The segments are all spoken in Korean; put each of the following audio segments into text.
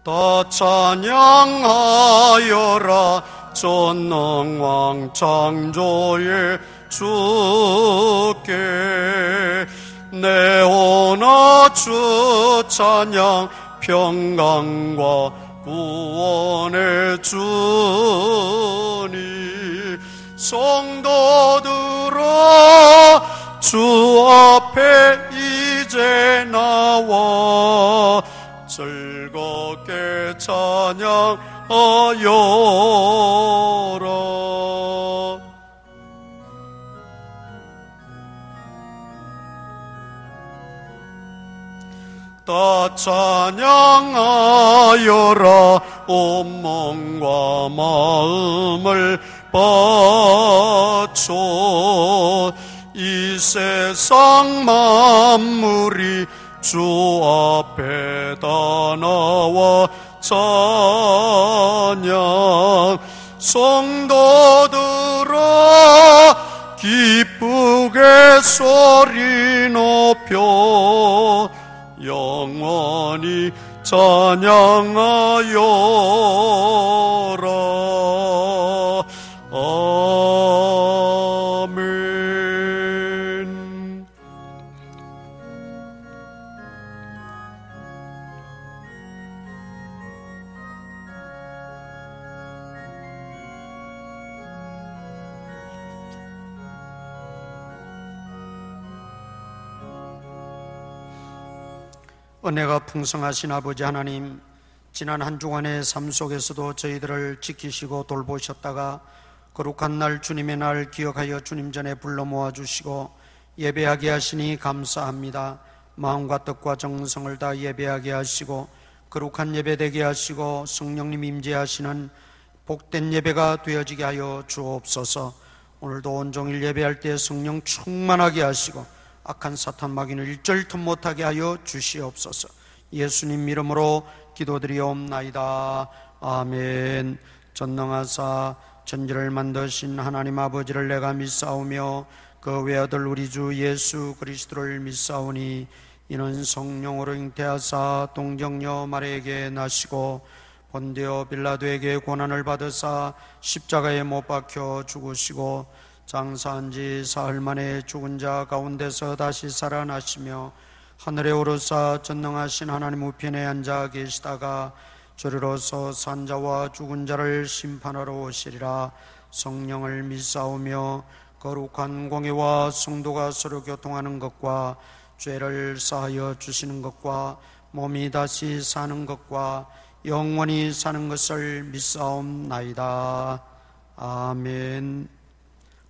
다 찬양하여라 전능왕 창조의 주께. 내 오나 주 찬양 평강과 구원의 주니. 성도들아 주 앞에 이제 나와 즐겁게 찬양하여라. 다 찬양하여라 온몸과 마음을 바쳐. 이 세상 만물이 주 앞에 다 나와 찬양. 성도들아 기쁘게 소리 높여 영원히 찬양하여라. 아멘. 은혜가 풍성하신 아버지 하나님, 지난 한 주간의 삶 속에서도 저희들을 지키시고 돌보셨다가 거룩한 날 주님의 날 기억하여 주님 전에 불러 모아주시고 예배하게 하시니 감사합니다. 마음과 뜻과 정성을 다 예배하게 하시고 거룩한 예배 되게 하시고 성령님 임재하시는 복된 예배가 되어지게 하여 주옵소서. 오늘도 온종일 예배할 때 성령 충만하게 하시고 악한 사탄 마귀는 일절 틈 못하게 하여 주시옵소서. 예수님 이름으로 기도드리옵나이다. 아멘. 전능하사 천지를 만드신 하나님 아버지를 내가 믿사오며 그 외아들 우리 주 예수 그리스도를 믿사오니 이는 성령으로 잉태하사 동정녀 마리아에게 나시고 본디오 빌라도에게 고난을 받으사 십자가에 못 박혀 죽으시고 장사한 지 사흘 만에 죽은 자 가운데서 다시 살아나시며 하늘에 오르사 전능하신 하나님 우편에 앉아 계시다가 저리로서 산자와 죽은 자를 심판하러 오시리라. 성령을 믿사오며 거룩한 공회와 성도가 서로 교통하는 것과 죄를 사하여 주시는 것과 몸이 다시 사는 것과 영원히 사는 것을 믿사옵나이다. 아멘.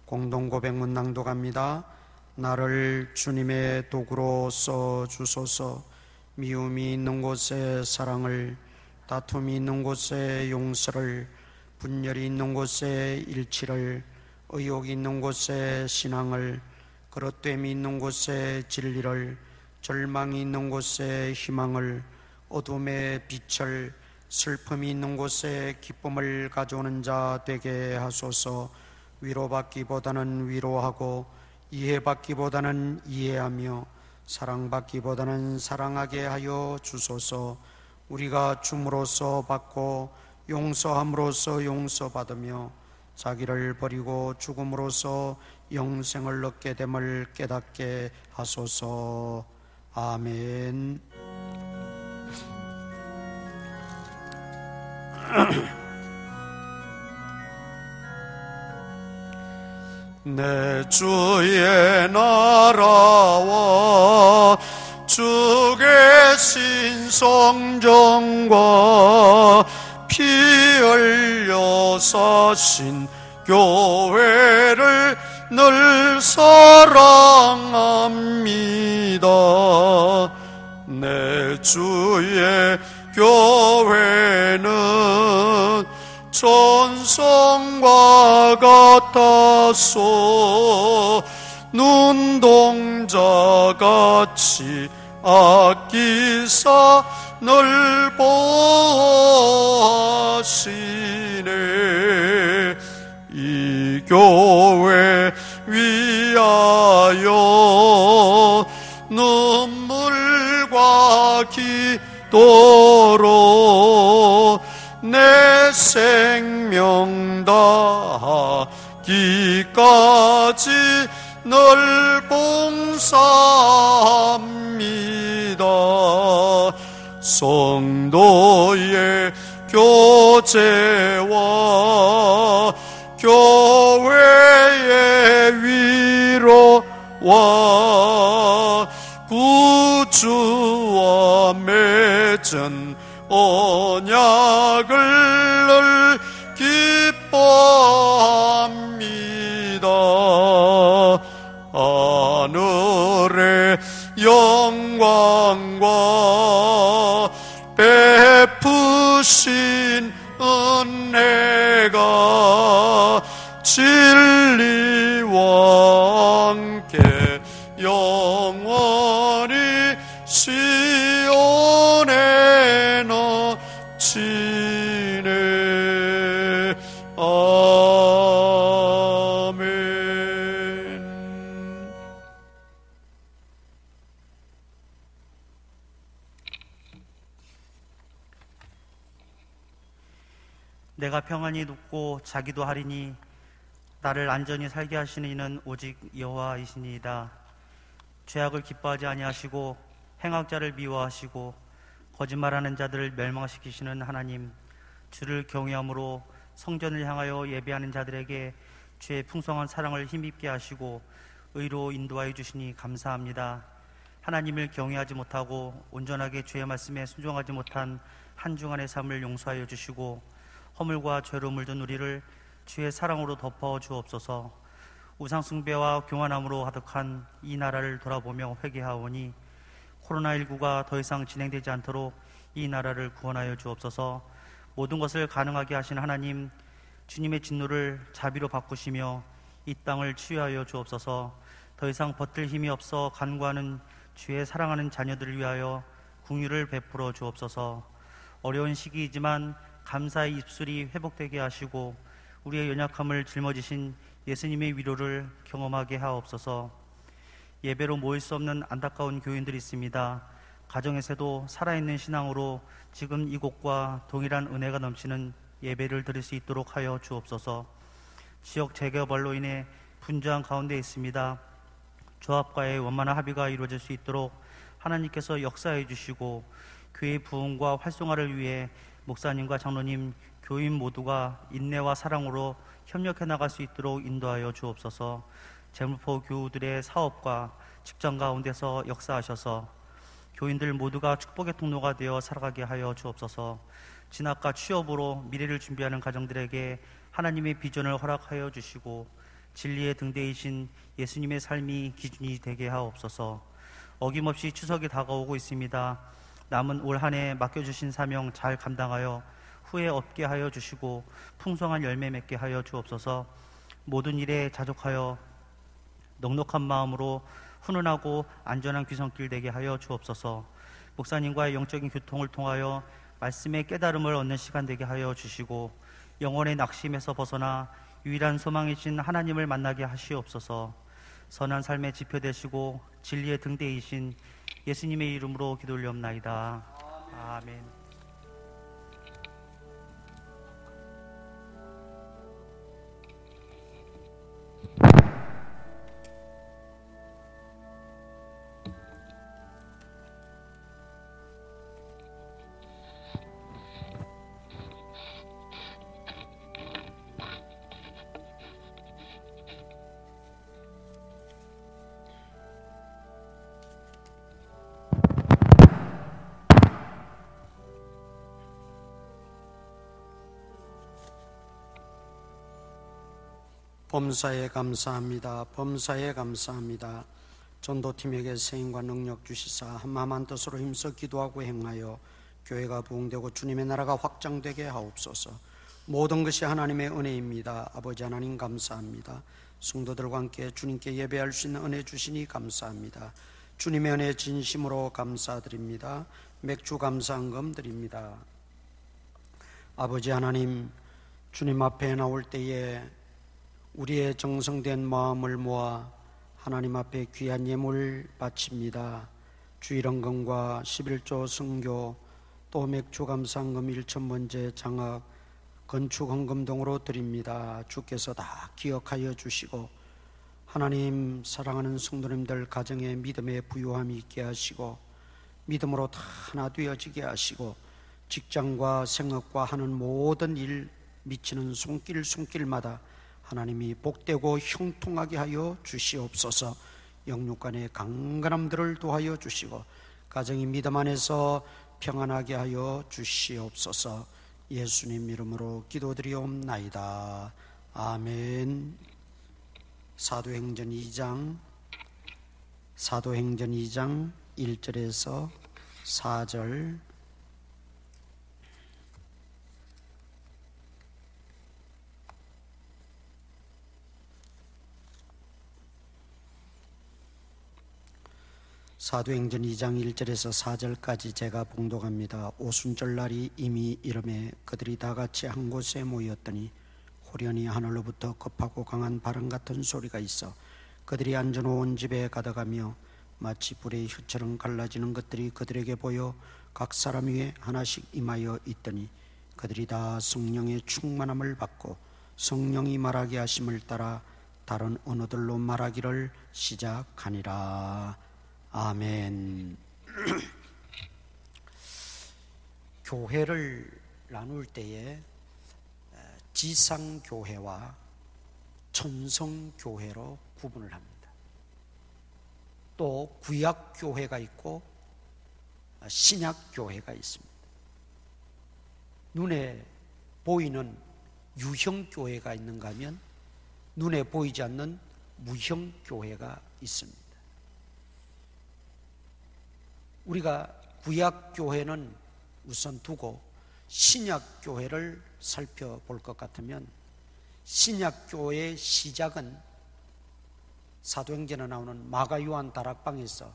공동고백문 낭독합니다. 나를 주님의 도구로 써주소서. 미움이 있는 곳에 사랑을, 다툼이 있는 곳에 용서를, 분열이 있는 곳에 일치를, 의욕이 있는 곳에 신앙을, 그릇됨이 있는 곳에 진리를, 절망이 있는 곳에 희망을, 어둠의 빛을, 슬픔이 있는 곳에 기쁨을 가져오는 자 되게 하소서. 위로받기보다는 위로하고 이해받기보다는 이해하며 사랑받기보다는 사랑하게 하여 주소서. 우리가 줌으로써 받고 용서함으로써 용서받으며 자기를 버리고 죽음으로써 영생을 얻게 됨을 깨닫게 하소서. 아멘. 내 주의 나라와 주의 신성정과 피 흘려 사신 교회를 늘 사랑합니다. 내 주의 교회는 천성과 같아서 눈동자같이 아끼사 늘 보호하시네. 이 교회 위하여 눈물과 기도로 생명 다하기까지 널 봉사합니다. 성도의 교제와 교회의 위로와 구주와 맺은 언약을 늘 기뻐합니다. 하늘의 영광과 베푸신 은혜가 진리와 함께 영원히 시온에 넘치네. 아멘. 내가 평안히 눕고 자기도 하리니 나를 안전히 살게 하시는 이는 오직 여호와이시니이다. 죄악을 기뻐하지 아니하시고 행악자를 미워하시고 거짓말하는 자들을 멸망시키시는 하나님, 주를 경외함으로 성전을 향하여 예배하는 자들에게 주의 풍성한 사랑을 힘입게 하시고 의로 인도하여 주시니 감사합니다. 하나님을 경외하지 못하고 온전하게 주의 말씀에 순종하지 못한 한 주간의 삶을 용서하여 주시고 허물과 죄로 물든 우리를 주의 사랑으로 덮어 주옵소서. 우상 숭배와 교만함으로 가득한 이 나라를 돌아보며 회개하오니 코로나19가 더 이상 진행되지 않도록 이 나라를 구원하여 주옵소서. 모든 것을 가능하게 하신 하나님, 주님의 진노를 자비로 바꾸시며 이 땅을 치유하여 주옵소서. 더 이상 버틸 힘이 없어 간구하는 주의 사랑하는 자녀들을 위하여 긍휼을 베풀어 주옵소서. 어려운 시기이지만 감사의 입술이 회복되게 하시고 우리의 연약함을 짊어지신 예수님의 위로를 경험하게 하옵소서. 예배로 모일 수 없는 안타까운 교인들이 있습니다. 가정에서도 살아있는 신앙으로 지금 이곳과 동일한 은혜가 넘치는 예배를 드릴 수 있도록 하여 주옵소서. 지역 재개발로 인해 분주한 가운데 있습니다. 조합과의 원만한 합의가 이루어질 수 있도록 하나님께서 역사해 주시고 교회의 부흥과 활성화를 위해 목사님과 장로님, 교인 모두가 인내와 사랑으로 협력해 나갈 수 있도록 인도하여 주옵소서. 재물포 교우들의 사업과 직장 가운데서 역사하셔서 교인들 모두가 축복의 통로가 되어 살아가게 하여 주옵소서. 진학과 취업으로 미래를 준비하는 가정들에게 하나님의 비전을 허락하여 주시고 진리의 등대이신 예수님의 삶이 기준이 되게 하옵소서. 어김없이 추석이 다가오고 있습니다. 남은 올 한 해 맡겨주신 사명 잘 감당하여 후회 없게 하여 주시고 풍성한 열매 맺게 하여 주옵소서. 모든 일에 자족하여 넉넉한 마음으로 훈훈하고 안전한 귀성길 되게 하여 주옵소서. 목사님과의 영적인 교통을 통하여 말씀의 깨달음을 얻는 시간 되게 하여 주시고 영혼의 낙심에서 벗어나 유일한 소망이신 하나님을 만나게 하시옵소서. 선한 삶의 지표 되시고 진리의 등대이신 예수님의 이름으로 기도 올리옵나이다. 아멘. 범사에 감사합니다. 범사에 감사합니다. 전도팀에게 세임과 능력 주시사 한마음한 뜻으로 힘써 기도하고 행하여 교회가 부흥되고 주님의 나라가 확장되게 하옵소서. 모든 것이 하나님의 은혜입니다. 아버지 하나님 감사합니다. 성도들과 함께 주님께 예배할 수 있는 은혜 주시니 감사합니다. 주님의 은혜 진심으로 감사드립니다. 맥주 감사헌금 드립니다. 아버지 하나님, 주님 앞에 나올 때에 우리의 정성된 마음을 모아 하나님 앞에 귀한 예물 바칩니다. 주일헌금과 11조 성교, 또 맥주 감사헌금 1,000번째 장학, 건축 헌금동으로 드립니다. 주께서 다 기억하여 주시고 하나님 사랑하는 성도님들 가정에 믿음의 부유함이 있게 하시고 믿음으로 다 하나 되어지게 하시고 직장과 생업과 하는 모든 일 미치는 손길마다 하나님이 복되고 형통하게 하여 주시옵소서. 영육간의 강건함들을 도하여 주시고 가정이 믿음 안에서 평안하게 하여 주시옵소서. 예수님 이름으로 기도드리옵나이다. 아멘. 사도행전 2장 1절에서 4절. 사도행전 2장 1절에서 4절까지 제가 봉독합니다. 오순절날이 이미 이름에 그들이 다 같이 한 곳에 모였더니 호련히 하늘로부터 급하고 강한 바람 같은 소리가 있어 그들이 앉아놓은 집에 가득하며 마치 불의 혀처럼 갈라지는 것들이 그들에게 보여 각 사람 위에 하나씩 임하여 있더니 그들이 다 성령의 충만함을 받고 성령이 말하게 하심을 따라 다른 언어들로 말하기를 시작하니라. 아멘. 교회를 나눌 때에 지상교회와 천성교회로 구분을 합니다. 또 구약교회가 있고 신약교회가 있습니다. 눈에 보이는 유형교회가 있는가 하면 눈에 보이지 않는 무형교회가 있습니다. 우리가 구약교회는 우선 두고 신약교회를 살펴볼 것 같으면 신약교회의 시작은 사도행전에 나오는 마가요한 다락방에서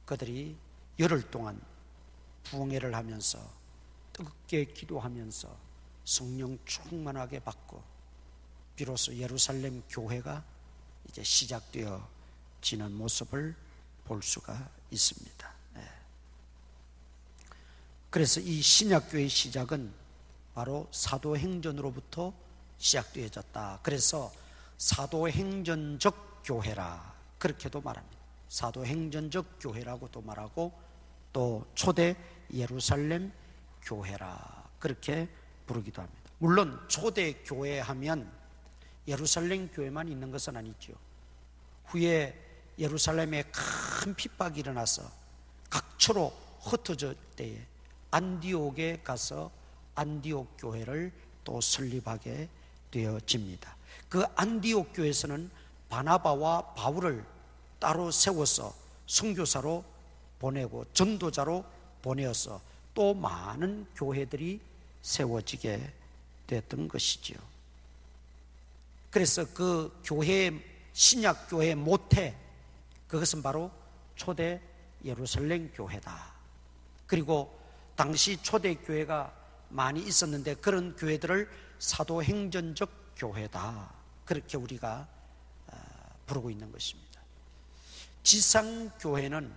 그들이 열흘 동안 부흥회를 하면서 뜨겁게 기도하면서 성령 충만하게 받고 비로소 예루살렘 교회가 이제 시작되어지는 모습을 볼 수가 있습니다. 그래서 이 신약교회의 시작은 바로 사도행전으로부터 시작되어졌다. 그래서 사도행전적 교회라 그렇게도 말합니다. 사도행전적 교회라고도 말하고 또 초대 예루살렘 교회라 그렇게 부르기도 합니다. 물론 초대 교회 하면 예루살렘 교회만 있는 것은 아니죠. 후에 예루살렘에 큰 핍박이 일어나서 각처로 흩어질 때에 안디옥에 가서 안디옥 교회를 또 설립하게 되어집니다. 그 안디옥 교회에서는 바나바와 바울을 따로 세워서 선교사로 보내고 전도자로 보내어서 또 많은 교회들이 세워지게 됐던 것이지요. 그래서 그 교회의 신약교회의 모태, 그것은 바로 초대 예루살렘 교회다. 그리고 당시 초대교회가 많이 있었는데 그런 교회들을 사도행전적 교회다. 그렇게 우리가 부르고 있는 것입니다. 지상교회는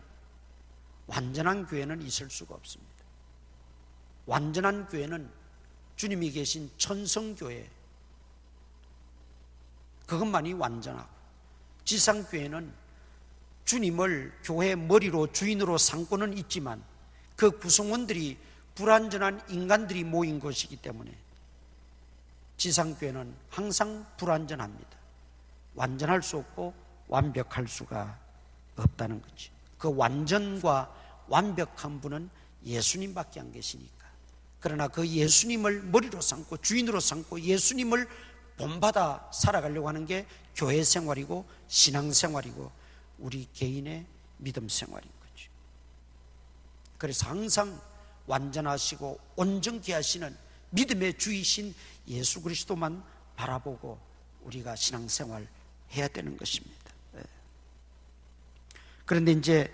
완전한 교회는 있을 수가 없습니다. 완전한 교회는 주님이 계신 천성교회, 그것만이 완전하고, 지상교회는 주님을 교회의 머리로 주인으로 삼고는 있지만 그 구성원들이 불완전한 인간들이 모인 것이기 때문에 지상교회는 항상 불완전합니다. 완전할 수 없고 완벽할 수가 없다는 거죠. 그 완전과 완벽한 분은 예수님밖에 안 계시니까. 그러나 그 예수님을 머리로 삼고 주인으로 삼고 예수님을 본받아 살아가려고 하는 게 교회 생활이고 신앙생활이고 우리 개인의 믿음 생활인 거죠. 그래서 항상 완전하시고 온전케 하시는 믿음의 주이신 예수 그리스도만 바라보고 우리가 신앙생활 해야 되는 것입니다. 그런데 이제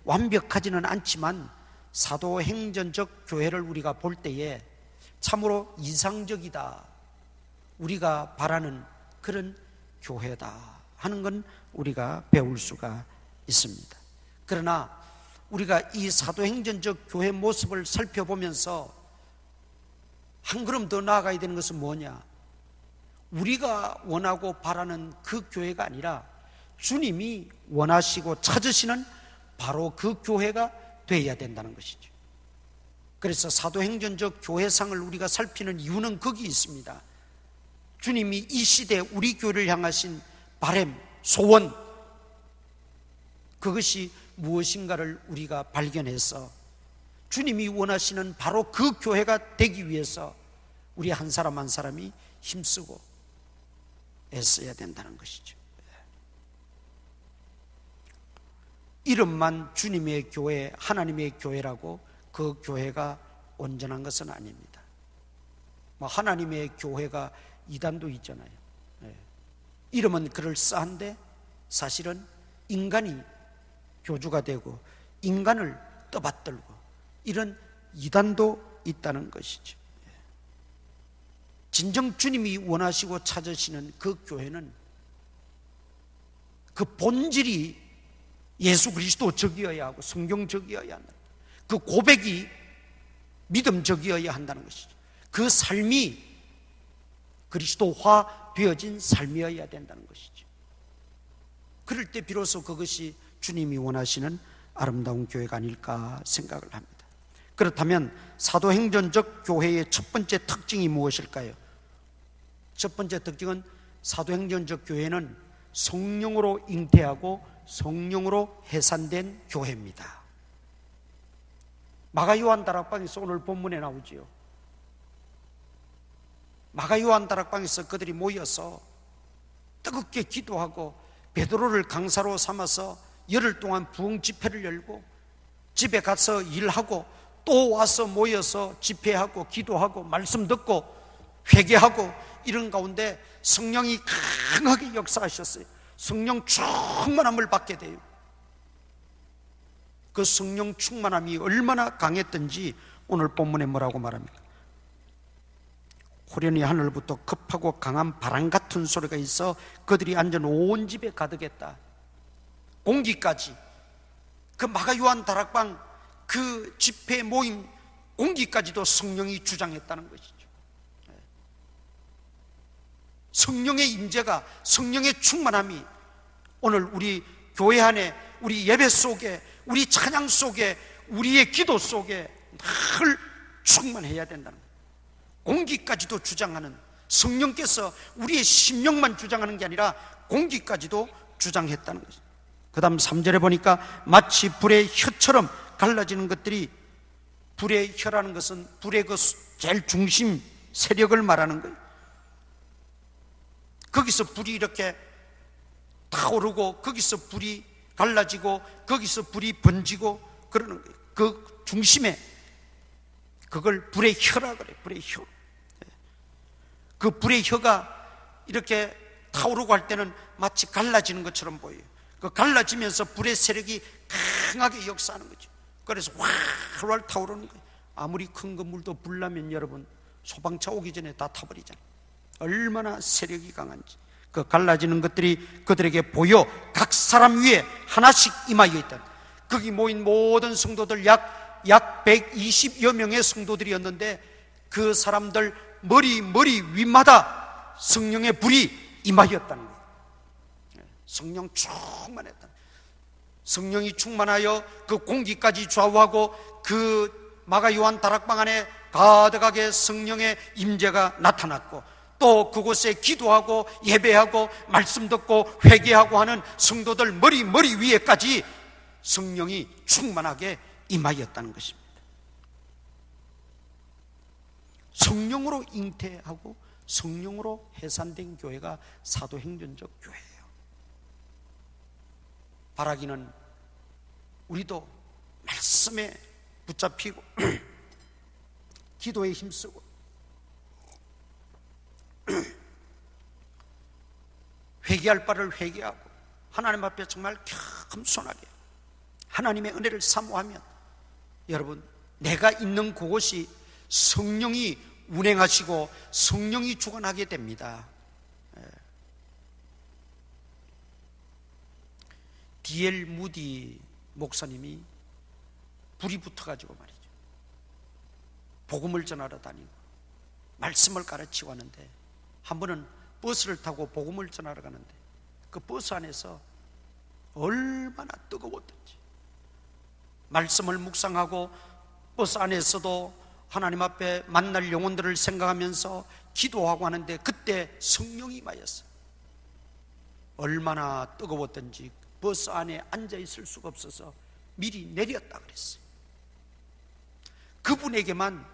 완벽하지는 않지만 사도행전적 교회를 우리가 볼 때에 참으로 이상적이다, 우리가 바라는 그런 교회다 하는 건 우리가 배울 수가 있습니다. 그러나 우리가 이 사도행전적 교회 모습을 살펴보면서 한 걸음 더 나아가야 되는 것은 뭐냐? 우리가 원하고 바라는 그 교회가 아니라 주님이 원하시고 찾으시는 바로 그 교회가 되어야 된다는 것이죠. 그래서 사도행전적 교회상을 우리가 살피는 이유는 거기 있습니다. 주님이 이 시대에 우리 교회를 향하신 바람, 소원, 그것이 무엇인가를 우리가 발견해서 주님이 원하시는 바로 그 교회가 되기 위해서 우리 한 사람 한 사람이 힘쓰고 애써야 된다는 것이죠. 이름만 주님의 교회, 하나님의 교회라고 그 교회가 온전한 것은 아닙니다. 하나님의 교회가 이단도 있잖아요. 이름은 그럴싸한데 사실은 인간이 교주가 되고 인간을 떠받들고 이런 이단도 있다는 것이죠. 진정 주님이 원하시고 찾으시는 그 교회는 그 본질이 예수 그리스도적이어야 하고 성경적이어야 한다. 그 고백이 믿음적이어야 한다는 것이죠. 그 삶이 그리스도화 되어진 삶이어야 된다는 것이죠. 그럴 때 비로소 그것이 주님이 원하시는 아름다운 교회가 아닐까 생각을 합니다. 그렇다면 사도행전적 교회의 첫 번째 특징이 무엇일까요? 첫 번째 특징은 사도행전적 교회는 성령으로 잉태하고 성령으로 해산된 교회입니다. 마가요한 다락방에서 오늘 본문에 나오지요. 마가요한 다락방에서 그들이 모여서 뜨겁게 기도하고 베드로를 강사로 삼아서 열흘 동안 부흥 집회를 열고 집에 가서 일하고 또 와서 모여서 집회하고 기도하고 말씀 듣고 회개하고 이런 가운데 성령이 강하게 역사하셨어요. 성령 충만함을 받게 돼요. 그 성령 충만함이 얼마나 강했던지 오늘 본문에 뭐라고 말합니까? 호련히 하늘부터 급하고 강한 바람 같은 소리가 있어 그들이 앉은 온 집에 가득했다. 공기까지, 그 마가요한 다락방 그 집회 모임 공기까지도 성령이 주장했다는 것이죠. 성령의 임재가, 성령의 충만함이 오늘 우리 교회 안에, 우리 예배 속에, 우리 찬양 속에, 우리의 기도 속에 늘 충만해야 된다는 거예요. 공기까지도 주장하는, 성령께서 우리의 심령만 주장하는 게 아니라 공기까지도 주장했다는 거죠. 그 다음 3절에 보니까 마치 불의 혀처럼 갈라지는 것들이, 불의 혀라는 것은 불의 그 제일 중심 세력을 말하는 거예요. 거기서 불이 이렇게 타오르고 거기서 불이 갈라지고 거기서 불이 번지고 그러는 거예요. 그 중심에 그걸 불의 혀라 그래요. 불의 혀. 그 불의 혀가 이렇게 타오르고 할 때는 마치 갈라지는 것처럼 보여요. 그 갈라지면서 불의 세력이 강하게 역사하는 거죠. 그래서 활활 타오르는 거예요. 아무리 큰 건물도 불나면 여러분 소방차 오기 전에 다 타버리잖아요. 얼마나 세력이 강한지. 그 갈라지는 것들이 그들에게 보여 각 사람 위에 하나씩 임하여 있다. 거기 모인 모든 성도들 약 120여 명의 성도들이었는데 그 사람들 머리 위마다 성령의 불이 임하였다는 거예요. 성령 충만했다. 성령이 충만하여 그 공기까지 좌우하고 그 마가요한 다락방 안에 가득하게 성령의 임재가 나타났고, 또 그곳에 기도하고 예배하고 말씀 듣고 회개하고 하는 성도들 머리 위에까지 성령이 충만하게 임하였다는 것입니다. 성령으로 잉태하고 성령으로 해산된 교회가 사도행전적 교회예요. 바라기는 우리도 말씀에 붙잡히고 기도에 힘쓰고 회개할 바를 회개하고 하나님 앞에 정말 겸손하게 하나님의 은혜를 사모하면 여러분 내가 있는 그곳이 성령이 운행하시고 성령이 주관하게 됩니다. D.L. 무디 목사님이 불이 붙어가지고 말이죠, 복음을 전하러 다니고 말씀을 가르치고 하는데, 한 번은 버스를 타고 복음을 전하러 가는데 그 버스 안에서 얼마나 뜨거웠던지, 말씀을 묵상하고 버스 안에서도 하나님 앞에 만날 영혼들을 생각하면서 기도하고 하는데 그때 성령이 임하였어요. 얼마나 뜨거웠던지 버스 안에 앉아 있을 수가 없어서 미리 내렸다 그랬어요. 그분에게만,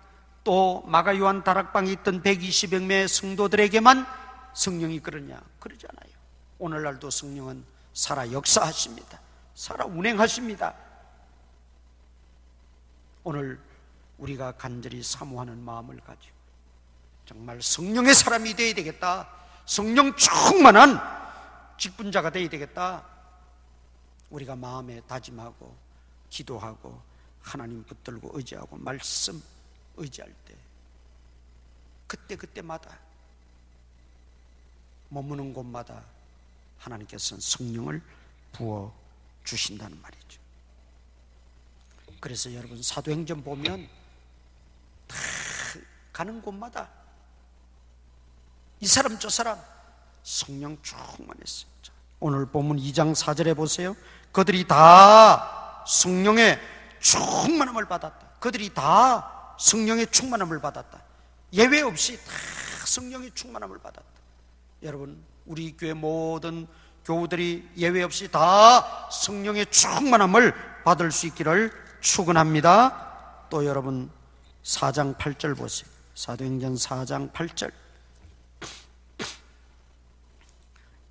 또 마가 요한 다락방에 있던 120여 명의 성도들에게만 성령이 그러냐? 그러지 않아요. 오늘날도 성령은 살아 역사하십니다. 살아 운행하십니다. 오늘 우리가 간절히 사모하는 마음을 가지고 정말 성령의 사람이 되어야 되겠다, 성령 충만한 직분자가 되어야 되겠다, 우리가 마음에 다짐하고 기도하고 하나님 붙들고 의지하고 말씀 의지할 때 그때마다 머무는 곳마다 하나님께서는 성령을 부어 주신다는 말이죠. 그래서 여러분, 사도행전 보면 다 가는 곳마다 이 사람 저 사람 성령 충만했어요. 오늘 본문 2장 4절에 보세요. 그들이 다 성령의 충만함을 받았다. 그들이 다 성령의 충만함을 받았다. 예외 없이 다 성령의 충만함을 받았다. 여러분, 우리 교회 모든 교우들이 예외 없이 다 성령의 충만함을 받을 수 있기를 축원합니다. 또 여러분 4장 8절 보세요. 사도행전 4장 8절.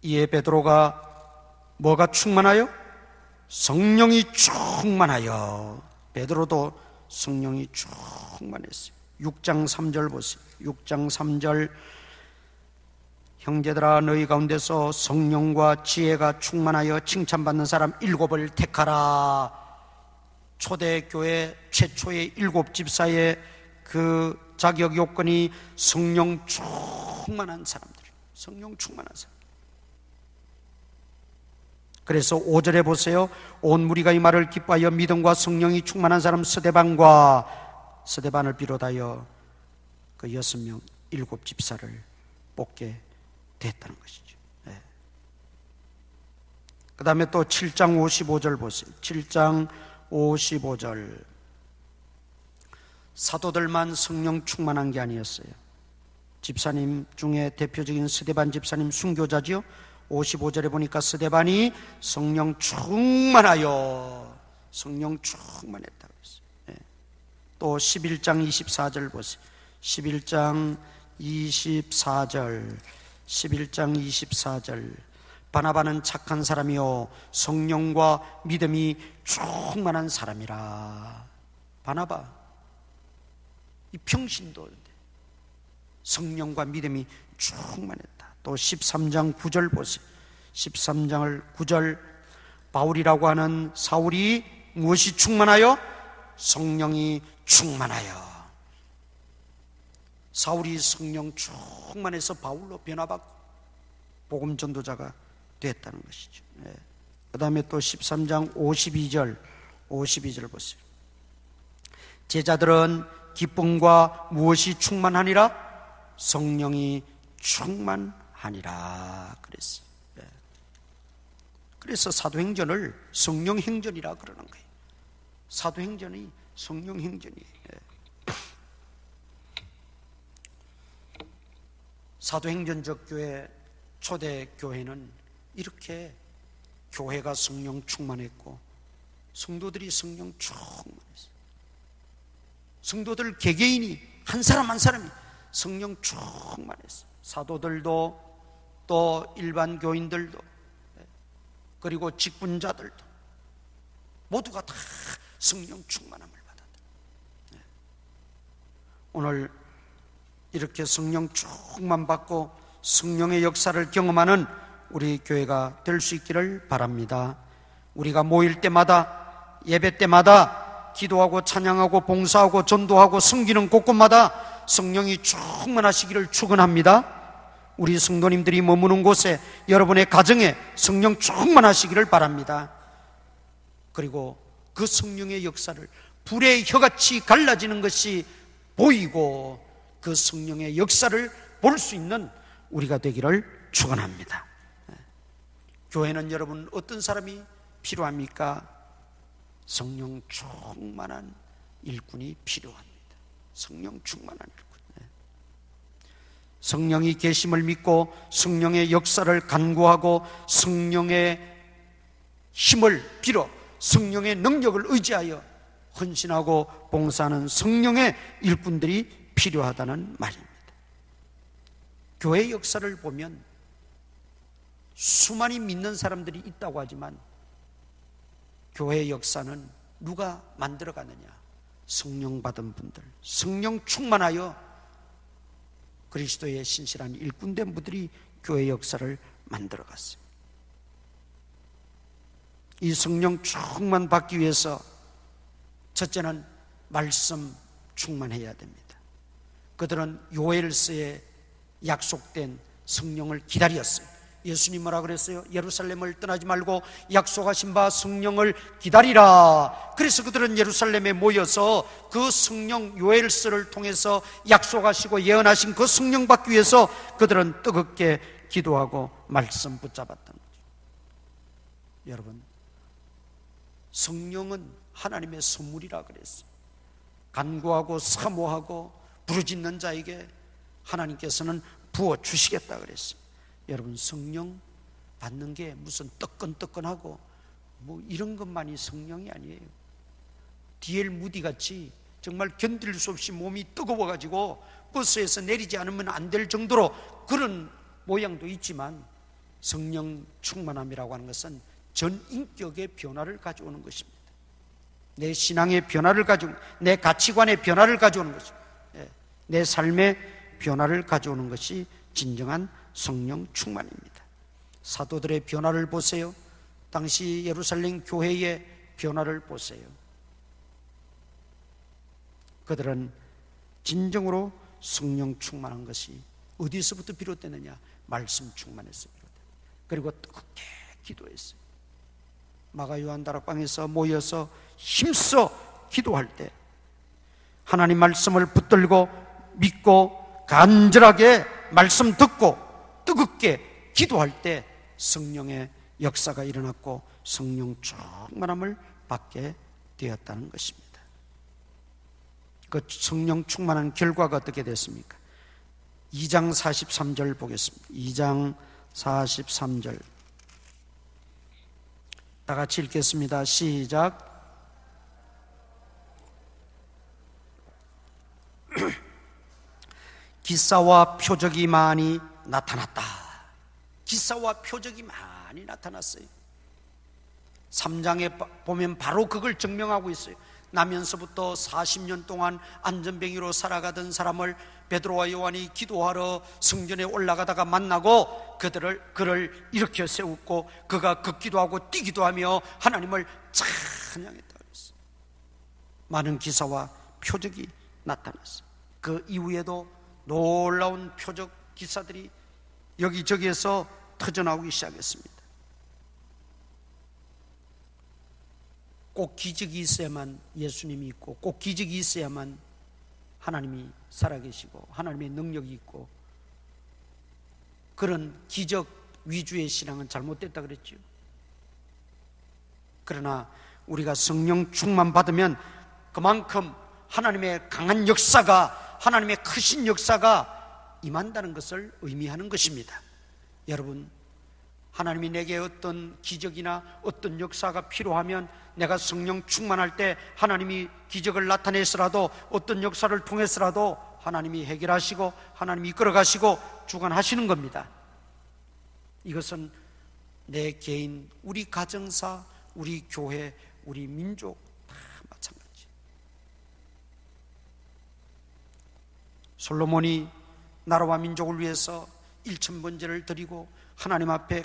이에 베드로가 뭐가 충만하여? 성령이 충만하여. 베드로도 성령이 충만했어요. 6장 3절 보세요. 6장 3절. 형제들아, 너희 가운데서 성령과 지혜가 충만하여 칭찬받는 사람 7을 택하라. 초대교회 최초의 7 집사의 그 자격 요건이 성령 충만한 사람들, 성령 충만한 사람. 그래서 5절에 보세요. 온 무리가 이 말을 기뻐하여 믿음과 성령이 충만한 사람 스데반을 비롯하여 그 6명 7 집사를 뽑게 됐다는 것이죠. 네. 그 다음에 또 7장 55절 보세요. 7장 55절. 사도들만 성령 충만한 게 아니었어요. 집사님 중에 대표적인 스데반 집사님 순교자지요. 55절에 보니까 스데반이 성령 충만하여, 성령 충만했다고 했어요. 네. 또 11장 24절 보세요. 11장 24절. 11장 24절. 바나바는 착한 사람이요 성령과 믿음이 충만한 사람이라. 바나바 이 평신도인데 성령과 믿음이 충만했다. 또 13장 9절 보세요. 13장을 9절. 바울이라고 하는 사울이 무엇이 충만하여? 성령이 충만하여. 사울이 성령 충만해서 바울로 변화받고 복음 전도자가 됐다는 것이죠. 네. 그 다음에 또 13장 52절 보세요. 제자들은 기쁨과 무엇이 충만하니라? 성령이 충만하니라 그랬어요. 네. 그래서 사도행전을 성령행전이라 그러는 거예요. 사도행전이 성령행전이에요. 네. 사도행전적 교회, 초대 교회는 이렇게 교회가 성령 충만했고 성도들이 성령 충만했어요. 성도들 개개인이 한 사람 한 사람이 성령 충만했어요. 사도들도 또 일반 교인들도 그리고 직분자들도 모두가 다 성령 충만함을 받았다. 오늘 이렇게 성령 충만 받고 성령의 역사를 경험하는 우리 교회가 될 수 있기를 바랍니다. 우리가 모일 때마다, 예배 때마다 기도하고 찬양하고 봉사하고 전도하고 섬기는 곳곳마다 성령이 충만하시기를 축원합니다. 우리 성도님들이 머무는 곳에, 여러분의 가정에 성령 충만하시기를 바랍니다. 그리고 그 성령의 역사를 불의 혀같이 갈라지는 것이 보이고 그 성령의 역사를 볼 수 있는 우리가 되기를 축원합니다. 교회는 여러분 어떤 사람이 필요합니까? 성령 충만한 일꾼이 필요합니다. 성령 충만한 일꾼. 성령이 계심을 믿고 성령의 역사를 간구하고 성령의 힘을 빌어 성령의 능력을 의지하여 헌신하고 봉사하는 성령의 일꾼들이 필요하다는 말입니다. 교회 역사를 보면 수많이 믿는 사람들이 있다고 하지만 교회 역사는 누가 만들어가느냐? 성령 받은 분들, 성령 충만하여 그리스도의 신실한 일꾼된 분들이 교회 역사를 만들어갔어요. 이 성령 충만 받기 위해서 첫째는 말씀 충만해야 됩니다. 그들은 요엘서에 약속된 성령을 기다렸어요. 예수님 뭐라 그랬어요? 예루살렘을 떠나지 말고 약속하신 바 성령을 기다리라. 그래서 그들은 예루살렘에 모여서 그 성령 요엘서를 통해서 약속하시고 예언하신 그 성령 받기 위해서 그들은 뜨겁게 기도하고 말씀 붙잡았던 거죠. 여러분, 성령은 하나님의 선물이라 그랬어요. 간구하고 사모하고 부르짖는 자에게 하나님께서는 부어주시겠다 그랬어요. 여러분, 성령 받는 게 무슨 뜨끈뜨끈하고 뭐 이런 것만이 성령이 아니에요. 디엘 무디 같이 정말 견딜 수 없이 몸이 뜨거워가지고 버스에서 내리지 않으면 안 될 정도로 그런 모양도 있지만, 성령 충만함이라고 하는 것은 전 인격의 변화를 가져오는 것입니다. 내 신앙의 변화를 가져오는, 내 가치관의 변화를 가져오는 것입니다. 내 삶의 변화를 가져오는 것이 진정한 성령 충만입니다. 사도들의 변화를 보세요. 당시 예루살렘 교회의 변화를 보세요. 그들은 진정으로 성령 충만한 것이 어디서부터 비롯되느냐? 말씀 충만에서 비롯됩니다. 그리고 뜨겁게 기도했어요. 마가 요한 다락방에서 모여서 힘써 기도할 때 하나님 말씀을 붙들고 믿고 간절하게 말씀 듣고 뜨겁게 기도할 때 성령의 역사가 일어났고 성령 충만함을 받게 되었다는 것입니다. 그 성령 충만한 결과가 어떻게 됐습니까? 2장 43절 보겠습니다. 2장 43절 다 같이 읽겠습니다. 시작. 기사와 표적이 많이 나타났다. 기사와 표적이 많이 나타났어요. 3장에 보면 바로 그걸 증명하고 있어요. 나면서부터 40년 동안 안전뱅이로 살아가던 사람을 베드로와 요한이 기도하러 성전에 올라가다가 만나고 그를 일으켜 세웠고 그가 걷기도 하고 뛰기도 하며 하나님을 찬양했다 그랬어요. 많은 기사와 표적이 나타났어요. 그 이후에도 놀라운 표적 기사들이 여기저기에서 터져나오기 시작했습니다. 꼭 기적이 있어야만 예수님이 있고 꼭 기적이 있어야만 하나님이 살아계시고 하나님의 능력이 있고, 그런 기적 위주의 신앙은 잘못됐다 그랬죠. 그러나 우리가 성령 충만 받으면 그만큼 하나님의 강한 역사가, 하나님의 크신 역사가 임한다는 것을 의미하는 것입니다. 여러분, 하나님이 내게 어떤 기적이나 어떤 역사가 필요하면 내가 성령 충만할 때 하나님이 기적을 나타내서라도 어떤 역사를 통해서라도 하나님이 해결하시고 하나님이 이끌어가시고 주관하시는 겁니다. 이것은 내 개인, 우리 가정사, 우리 교회, 우리 민족 다 마찬가지. 솔로몬이 나라와 민족을 위해서 1000번제를 드리고 하나님 앞에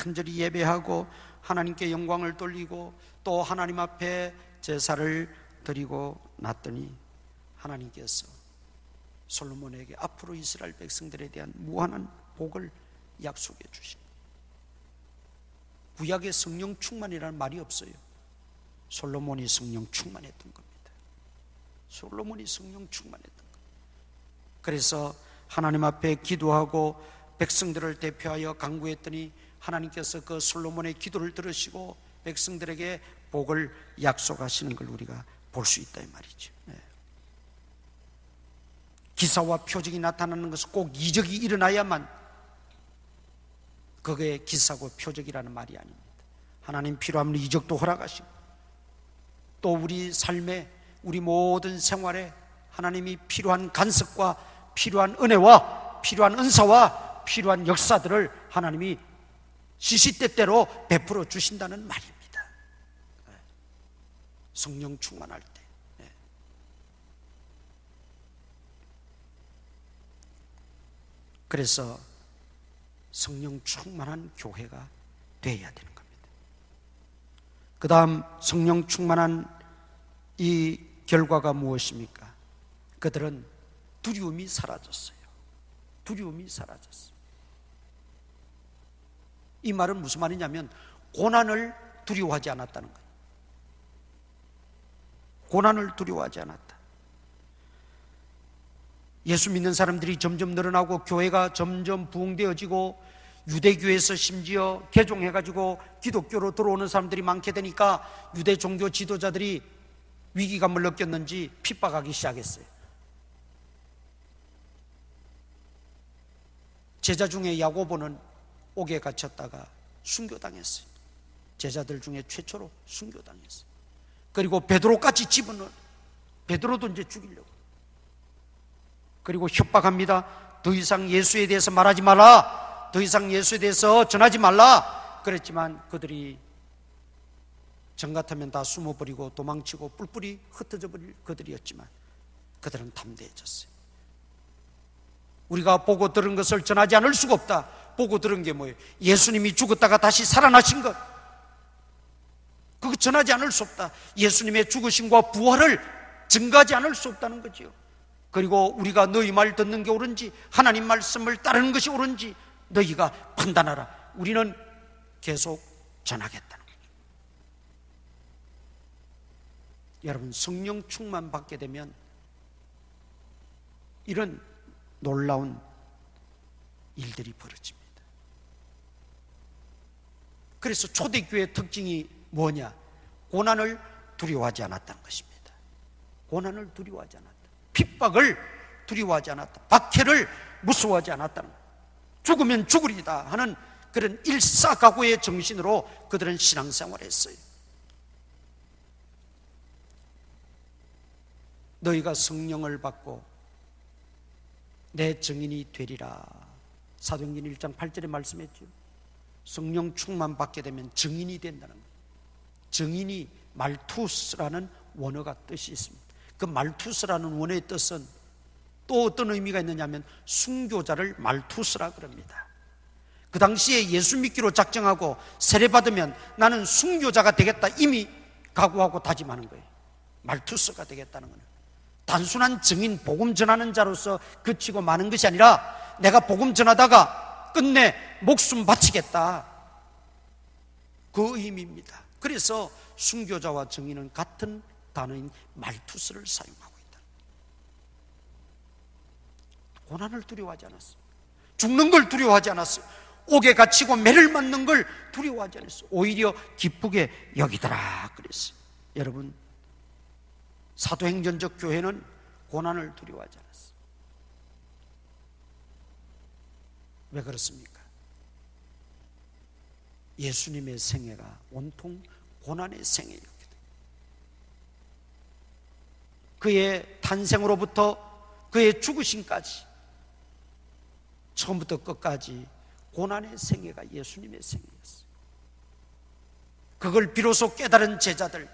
간절히 예배하고 하나님께 영광을 돌리고 또 하나님 앞에 제사를 드리고 났더니 하나님께서 솔로몬에게 앞으로 이스라엘 백성들에 대한 무한한 복을 약속해 주십니다. 구약의 성령 충만이라는 말이 없어요. 솔로몬이 성령 충만했던 겁니다. 솔로몬이 성령 충만했던 겁니다. 그래서 하나님 앞에 기도하고 백성들을 대표하여 간구했더니 하나님께서 그 솔로몬의 기도를 들으시고 백성들에게 복을 약속하시는 걸 우리가 볼 수 있다 이 말이죠. 기사와 표적이 나타나는 것은 꼭 이적이 일어나야만 그게 기사고 표적이라는 말이 아닙니다. 하나님 필요하면 이적도 허락하시고 또 우리 삶에 우리 모든 생활에 하나님이 필요한 간섭과 필요한 은혜와 필요한 은사와 필요한 역사들을 하나님이 시시때때로 베풀어 주신다는 말입니다. 성령 충만할 때. 그래서 성령 충만한 교회가 되어야 되는 겁니다. 그 다음 성령 충만한 이 결과가 무엇입니까? 그들은 두려움이 사라졌어요. 두려움이 사라졌어요. 이 말은 무슨 말이냐면 고난을 두려워하지 않았다는 거예요. 고난을 두려워하지 않았다. 예수 믿는 사람들이 점점 늘어나고 교회가 점점 부흥되어지고 유대교에서 심지어 개종해가지고 기독교로 들어오는 사람들이 많게 되니까 유대 종교 지도자들이 위기감을 느꼈는지 핍박하기 시작했어요. 제자 중에 야고보는 옥에 갇혔다가 순교당했어요. 제자들 중에 최초로 순교당했어요. 그리고 베드로까지 집어넣어. 베드로도 이제 죽이려고. 그리고 협박합니다. 더 이상 예수에 대해서 말하지 말라. 더 이상 예수에 대해서 전하지 말라. 그랬지만 그들이 정 같으면 다 숨어버리고 도망치고 뿔뿔이 흩어져 버릴 그들이었지만 그들은 담대해졌어요. 우리가 보고 들은 것을 전하지 않을 수가 없다. 보고 들은 게 뭐예요? 예수님이 죽었다가 다시 살아나신 것. 그거 전하지 않을 수 없다. 예수님의 죽으심과 부활을 증거하지 않을 수 없다는 거지요. 그리고 우리가 너희 말 듣는 게 옳은지 하나님 말씀을 따르는 것이 옳은지 너희가 판단하라. 우리는 계속 전하겠다는 거죠. 여러분, 성령 충만 받게 되면 이런 놀라운 일들이 벌어집니다. 그래서 초대교회의 특징이 뭐냐? 고난을 두려워하지 않았다는 것입니다. 고난을 두려워하지 않았다. 핍박을 두려워하지 않았다. 박해를 무서워하지 않았다는 것. 죽으면 죽으리다 하는 그런 일사각오의 정신으로 그들은 신앙생활을 했어요. 너희가 성령을 받고 내 증인이 되리라. 사도행전 1장 8절에 말씀했죠. 성령 충만 받게 되면 증인이 된다는 거예요. 증인이 말투스라는 원어가 뜻이 있습니다. 그 말투스라는 원어의 뜻은 또 어떤 의미가 있느냐 하면 순교자를 말투스라 그럽니다. 그 당시에 예수 믿기로 작정하고 세례받으면 나는 순교자가 되겠다 이미 각오하고 다짐하는 거예요. 말투스가 되겠다는 거는 단순한 증인, 복음 전하는 자로서 그치고 마는 것이 아니라 내가 복음 전하다가 끝내 목숨 바치겠다, 그 의미입니다. 그래서 순교자와 증인은 같은 단어인 말투스를 사용하고 있다. 고난을 두려워하지 않았어요. 죽는 걸 두려워하지 않았어요. 옥에 갇히고 매를 맞는 걸 두려워하지 않았어요. 오히려 기쁘게 여기더라 그랬어요. 여러분, 사도행전적 교회는 고난을 두려워하지 않았어요. 왜 그렇습니까? 예수님의 생애가 온통 고난의 생애였기 때문에 그의 탄생으로부터 그의 죽으심까지 처음부터 끝까지 고난의 생애가 예수님의 생애였어요. 그걸 비로소 깨달은 제자들,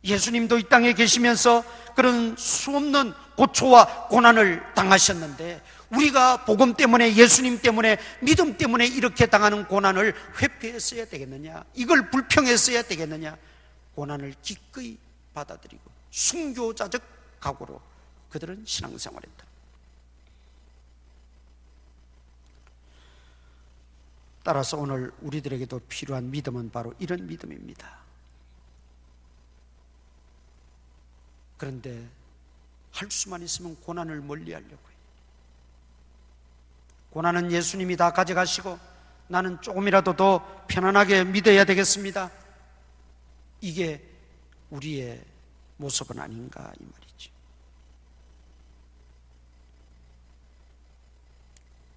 예수님도 이 땅에 계시면서 그런 수없는 고초와 고난을 당하셨는데 우리가 복음 때문에, 예수님 때문에, 믿음 때문에 이렇게 당하는 고난을 회피했어야 되겠느냐? 이걸 불평했어야 되겠느냐? 고난을 기꺼이 받아들이고 순교자적 각오로 그들은 신앙생활했다. 따라서 오늘 우리들에게도 필요한 믿음은 바로 이런 믿음입니다. 그런데 할 수만 있으면 고난을 멀리 하려고 해요. 고난은 예수님이 다 가져가시고 나는 조금이라도 더 편안하게 믿어야 되겠습니다. 이게 우리의 모습은 아닌가 이 말이죠.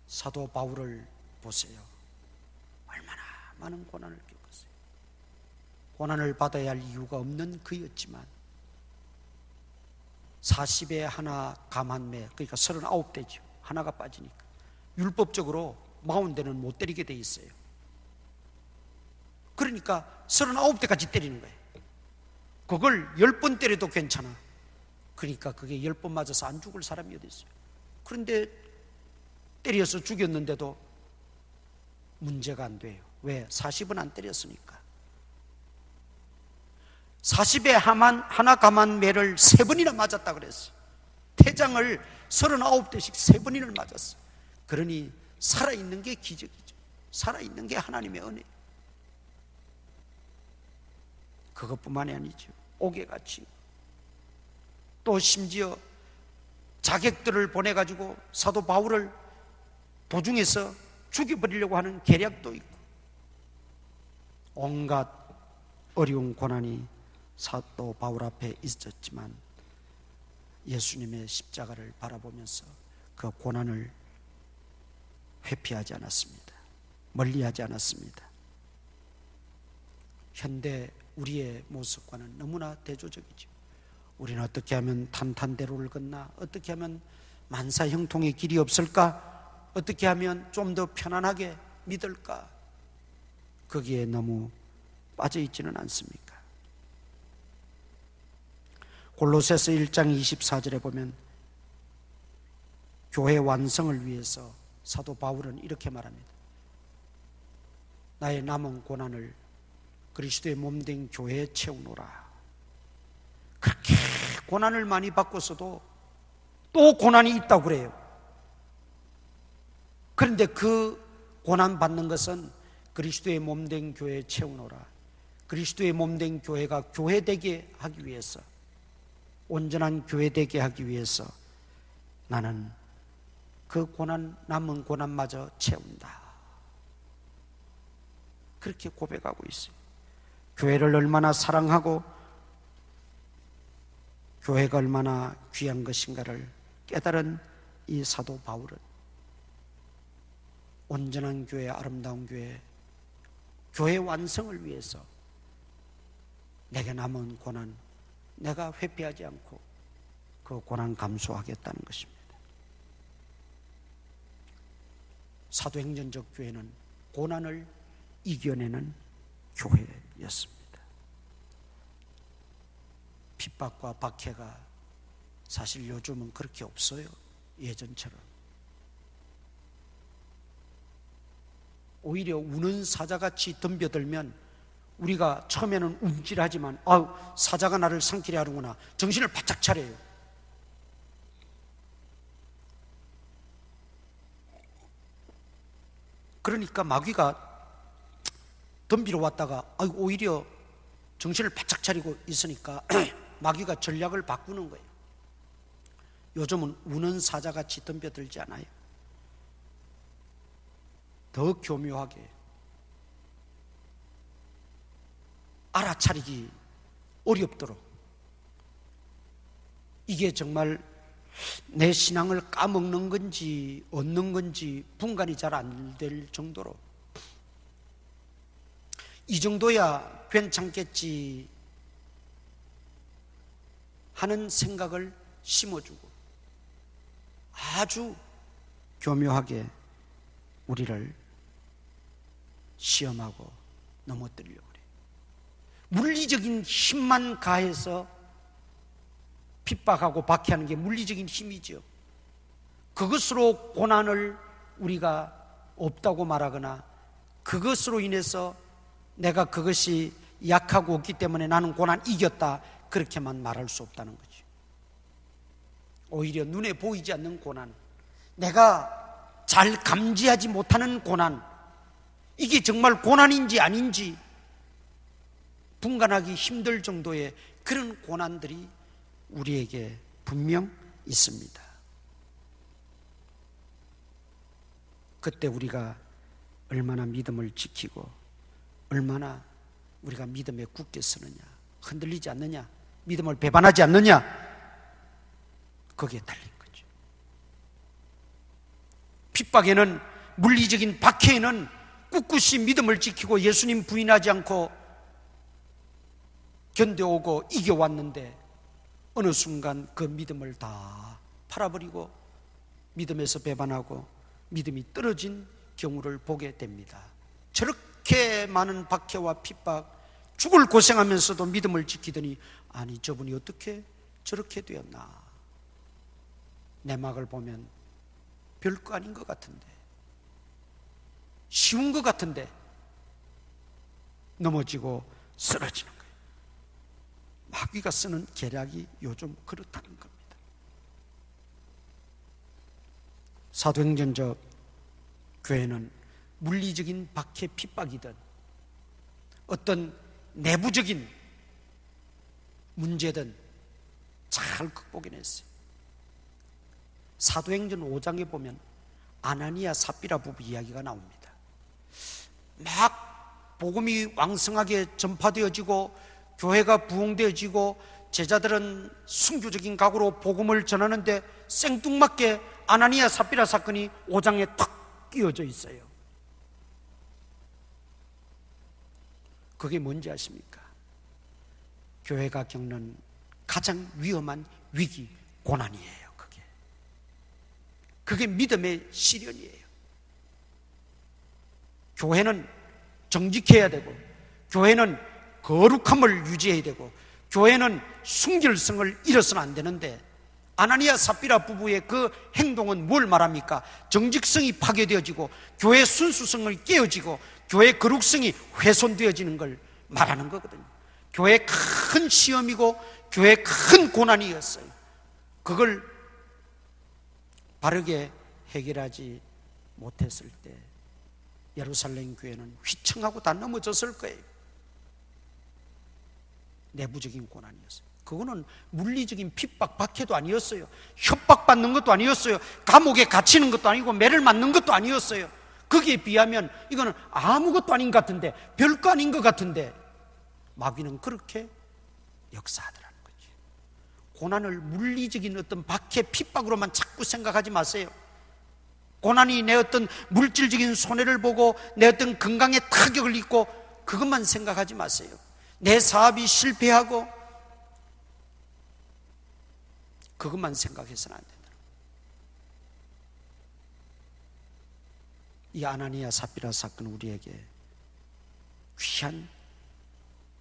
사도 바울을 보세요. 얼마나 많은 고난을 겪었어요. 고난을 받아야 할 이유가 없는 그였지만 40에 하나 감한매, 그러니까 39대죠. 하나가 빠지니까 율법적으로 40대는 못 때리게 돼 있어요. 그러니까 39대까지 때리는 거예요. 그걸 10번 때려도 괜찮아. 그러니까 그게 10번 맞아서 안 죽을 사람이 어디 있어요. 그런데 때려서 죽였는데도 문제가 안 돼요. 왜? 40은 안 때렸으니까. 40에 하나 감한 매를 3번이나 맞았다 그랬어요. 태장을 39대씩 3번이나 맞았어요. 그러니 살아있는 게 기적이죠. 살아있는 게 하나님의 은혜예요. 그것뿐만이 아니죠. 옥에같이 또 심지어 자객들을 보내가지고 사도 바울을 도중에서 죽여버리려고 하는 계략도 있고 온갖 어려운 고난이 사도 바울 앞에 있었지만 예수님의 십자가를 바라보면서 그 고난을 회피하지 않았습니다. 멀리하지 않았습니다. 현대 우리의 모습과는 너무나 대조적이죠. 우리는 어떻게 하면 탄탄대로를 걷나? 어떻게 하면 만사형통의 길이 없을까? 어떻게 하면 좀 더 편안하게 믿을까? 거기에 너무 빠져있지는 않습니까? 골로새서 1장 24절에 보면 교회 완성을 위해서 사도 바울은 이렇게 말합니다. 나의 남은 고난을 그리스도의 몸된 교회에 채우노라. 그렇게 고난을 많이 받고서도 또 고난이 있다고 그래요. 그런데 그 고난 받는 것은 그리스도의 몸된 교회에 채우노라. 그리스도의 몸된 교회가 교회되게 하기 위해서, 온전한 교회되게 하기 위해서 나는 그 고난, 남은 고난마저 채운다. 그렇게 고백하고 있어요. 교회를 얼마나 사랑하고 교회가 얼마나 귀한 것인가를 깨달은 이 사도 바울은 온전한 교회, 아름다운 교회, 교회 완성을 위해서 내게 남은 고난, 내가 회피하지 않고 그 고난 감수하겠다는 것입니다. 사도행전적 교회는 고난을 이겨내는 교회였습니다. 핍박과 박해가 사실 요즘은 그렇게 없어요. 예전처럼. 오히려 우는 사자같이 덤벼들면 우리가 처음에는 움찔하지만 아우, 사자가 나를 삼키려 하는구나. 정신을 바짝 차려요. 그러니까 마귀가 덤비러 왔다가 오히려 정신을 바짝 차리고 있으니까 마귀가 전략을 바꾸는 거예요. 요즘은 우는 사자같이 덤벼들지 않아요. 더 교묘하게 알아차리기 어렵도록, 이게 정말 내 신앙을 까먹는 건지 얻는 건지 분간이 잘 안 될 정도로, 이 정도야 괜찮겠지 하는 생각을 심어주고 아주 교묘하게 우리를 시험하고 넘어뜨리려고 그래요. 물리적인 힘만 가해서 핍박하고 박해하는 게 물리적인 힘이죠. 그것으로 고난을 우리가 없다고 말하거나 그것으로 인해서 내가 그것이 약하고 없기 때문에 나는 고난 이겼다, 그렇게만 말할 수 없다는 거죠. 오히려 눈에 보이지 않는 고난, 내가 잘 감지하지 못하는 고난, 이게 정말 고난인지 아닌지 분간하기 힘들 정도의 그런 고난들이 우리에게 분명 있습니다. 그때 우리가 얼마나 믿음을 지키고 얼마나 우리가 믿음에 굳게 서느냐, 흔들리지 않느냐, 믿음을 배반하지 않느냐, 거기에 달린 거죠. 핍박에는, 물리적인 박해에는 꿋꿋이 믿음을 지키고 예수님 부인하지 않고 견뎌오고 이겨왔는데 어느 순간 그 믿음을 다 팔아버리고 믿음에서 배반하고 믿음이 떨어진 경우를 보게 됩니다. 저렇게 많은 박해와 핍박, 죽을 고생하면서도 믿음을 지키더니 아니 저분이 어떻게 저렇게 되었나. 내막을 보면 별거 아닌 것 같은데, 쉬운 것 같은데 넘어지고 쓰러지는 거예요. 마귀가 쓰는 계략이 요즘 그렇다는 겁니다. 사도행전적 교회는 물리적인 박해 핍박이든 어떤 내부적인 문제든 잘 극복해냈어요. 사도행전 5장에 보면 아나니아 삽비라 부부 이야기가 나옵니다. 막 복음이 왕성하게 전파되어지고 교회가 부흥되어지고 제자들은 순교적인 각오로 복음을 전하는데 생뚱맞게 아나니아 삽비라 사건이 5장에 탁 끼워져 있어요. 그게 뭔지 아십니까? 교회가 겪는 가장 위험한 위기, 고난이에요. 그게 믿음의 시련이에요. 교회는 정직해야 되고, 교회는 거룩함을 유지해야 되고, 교회는 순결성을 잃어서는 안 되는데, 아나니아 삽비라 부부의 그 행동은 뭘 말합니까? 정직성이 파괴되어지고 교회 순수성을 깨어지고 교회 거룩성이 훼손되어지는 걸 말하는 거거든요. 교회 큰 시험이고 교회 큰 고난이었어요. 그걸 바르게 해결하지 못했을 때 예루살렘 교회는 휘청하고 다 넘어졌을 거예요. 내부적인 고난이었어요. 그거는 물리적인 핍박, 박해도 아니었어요. 협박받는 것도 아니었어요. 감옥에 갇히는 것도 아니고 매를 맞는 것도 아니었어요. 거기에 비하면 이거는 아무것도 아닌 것 같은데, 별거 아닌 것 같은데 마귀는 그렇게 역사하더라는 거죠. 고난을 물리적인 어떤 박해, 핍박으로만 자꾸 생각하지 마세요. 고난이 내 어떤 물질적인 손해를 보고 내 어떤 건강에 타격을 입고 그것만 생각하지 마세요. 내 사업이 실패하고 그것만 생각해서는 안 된다. 이 아나니아 삽비라 사건은 우리에게 귀한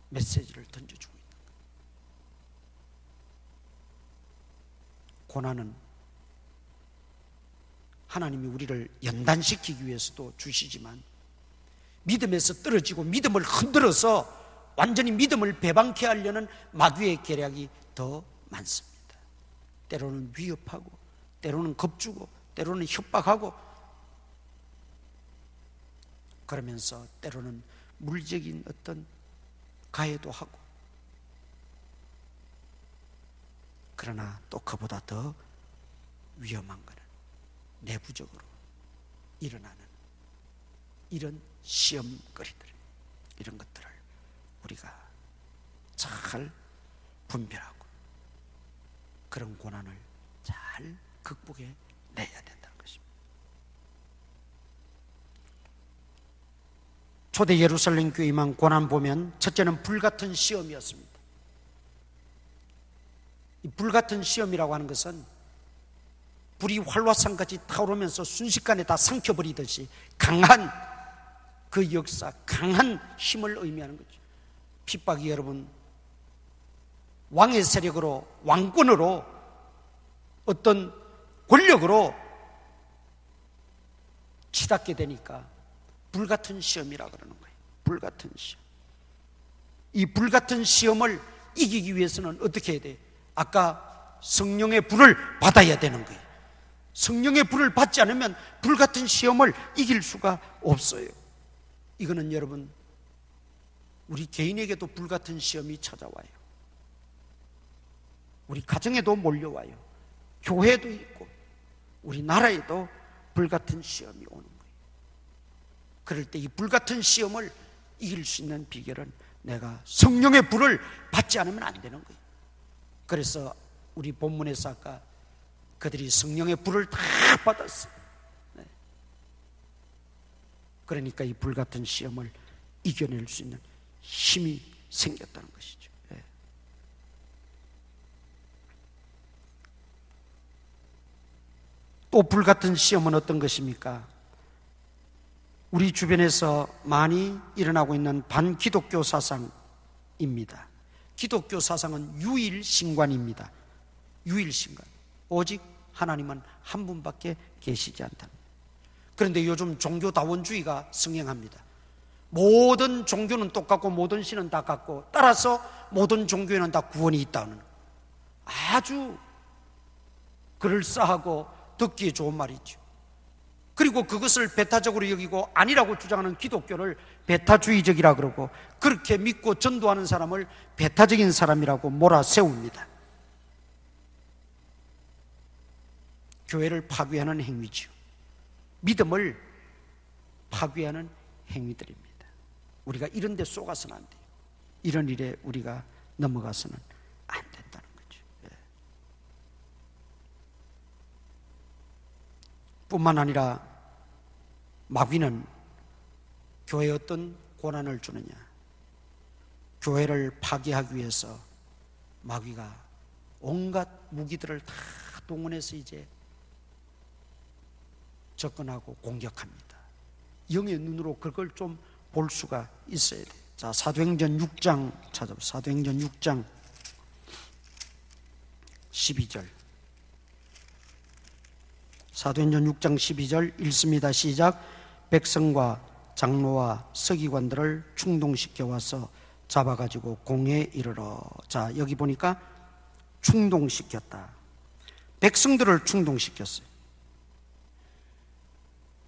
메시지를 던져주고 있는 거예요. 고난은 하나님이 우리를 연단시키기 위해서도 주시지만 믿음에서 떨어지고 믿음을 흔들어서 완전히 믿음을 배반케 하려는 마귀의 계략이 더 많습니다. 때로는 위협하고 때로는 겁주고 때로는 협박하고 그러면서 때로는 물질적인 어떤 가해도 하고, 그러나 또 그보다 더 위험한 것은 내부적으로 일어나는 이런 시험거리들, 이런 것들을 우리가 잘 분별하고 그런 고난을 잘 극복해 내야 된다는 것입니다. 초대 예루살렘 교회만 고난 보면 첫째는 불같은 시험이었습니다. 이 불같은 시험이라고 하는 것은 불이 활화산까지 타오르면서 순식간에 다 삼켜버리듯이 강한 그 역사, 강한 힘을 의미하는 거죠. 핍박이 여러분 왕의 세력으로, 왕권으로, 어떤 권력으로 치닫게 되니까 불같은 시험이라 그러는 거예요. 불같은 시험. 이 불같은 시험을 이기기 위해서는 어떻게 해야 돼요? 아까 성령의 불을 받아야 되는 거예요. 성령의 불을 받지 않으면 불같은 시험을 이길 수가 없어요. 이거는 여러분 우리 개인에게도 불같은 시험이 찾아와요. 우리 가정에도 몰려와요. 교회도 있고 우리나라에도 불같은 시험이 오는 거예요. 그럴 때 이 불같은 시험을 이길 수 있는 비결은 내가 성령의 불을 받지 않으면 안 되는 거예요. 그래서 우리 본문에서 아까 그들이 성령의 불을 다 받았어요. 네. 그러니까 이 불같은 시험을 이겨낼 수 있는 힘이 생겼다는 것이죠. 네. 또 불같은 시험은 어떤 것입니까? 우리 주변에서 많이 일어나고 있는 반기독교 사상입니다. 기독교 사상은 유일신관입니다. 유일신관. 오직 하나님은 한 분밖에 계시지 않다. 그런데 요즘 종교다원주의가 성행합니다. 모든 종교는 똑같고 모든 신은 다 같고 따라서 모든 종교에는 다 구원이 있다는 아주 그럴싸하고 듣기에 좋은 말이죠. 그리고 그것을 배타적으로 여기고 아니라고 주장하는 기독교를 배타주의적이라 그러고 그렇게 믿고 전도하는 사람을 배타적인 사람이라고 몰아세웁니다. 교회를 파괴하는 행위죠. 믿음을 파괴하는 행위들입니다. 우리가 이런 데 속아서는 안 돼요. 이런 일에 우리가 넘어가서는 안 된다는 거죠. 예. 뿐만 아니라 마귀는 교회에 어떤 고난을 주느냐? 교회를 파괴하기 위해서 마귀가 온갖 무기들을 다 동원해서 이제 접근하고 공격합니다. 영의 눈으로 그걸 좀 볼 수가 있어야 돼요. 자, 사도행전 6장 찾아보세요. 사도행전 6장 12절. 사도행전 6장 12절 읽습니다. 시작. 백성과 장로와 서기관들을 충동시켜 와서 잡아가지고 공회에 이르러. 자, 여기 보니까 충동시켰다. 백성들을 충동시켰어요.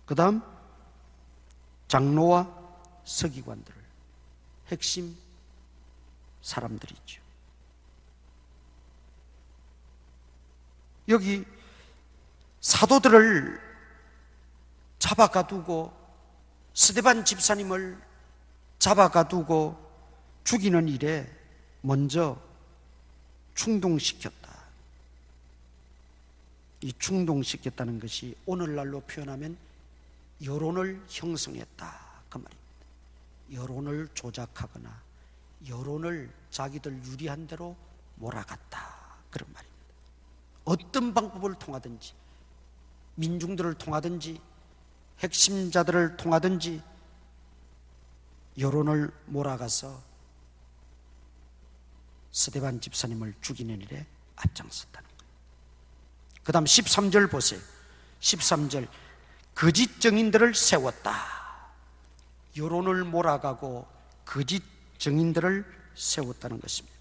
그 다음 장로와 서기관들, 핵심 사람들이죠. 여기 사도들을 잡아가두고 스데반 집사님을 잡아가두고 죽이는 일에 먼저 충동시켰다. 이 충동시켰다는 것이 오늘날로 표현하면 여론을 형성했다 그 말입니다. 여론을 조작하거나 여론을 자기들 유리한 대로 몰아갔다 그런 말입니다. 어떤 방법을 통하든지 민중들을 통하든지 핵심자들을 통하든지 여론을 몰아가서 스데반 집사님을 죽이는 일에 앞장섰다는 거예요. 그 다음 13절 보세요. 13절 거짓 증인들을 세웠다. 여론을 몰아가고 거짓 증인들을 세웠다는 것입니다.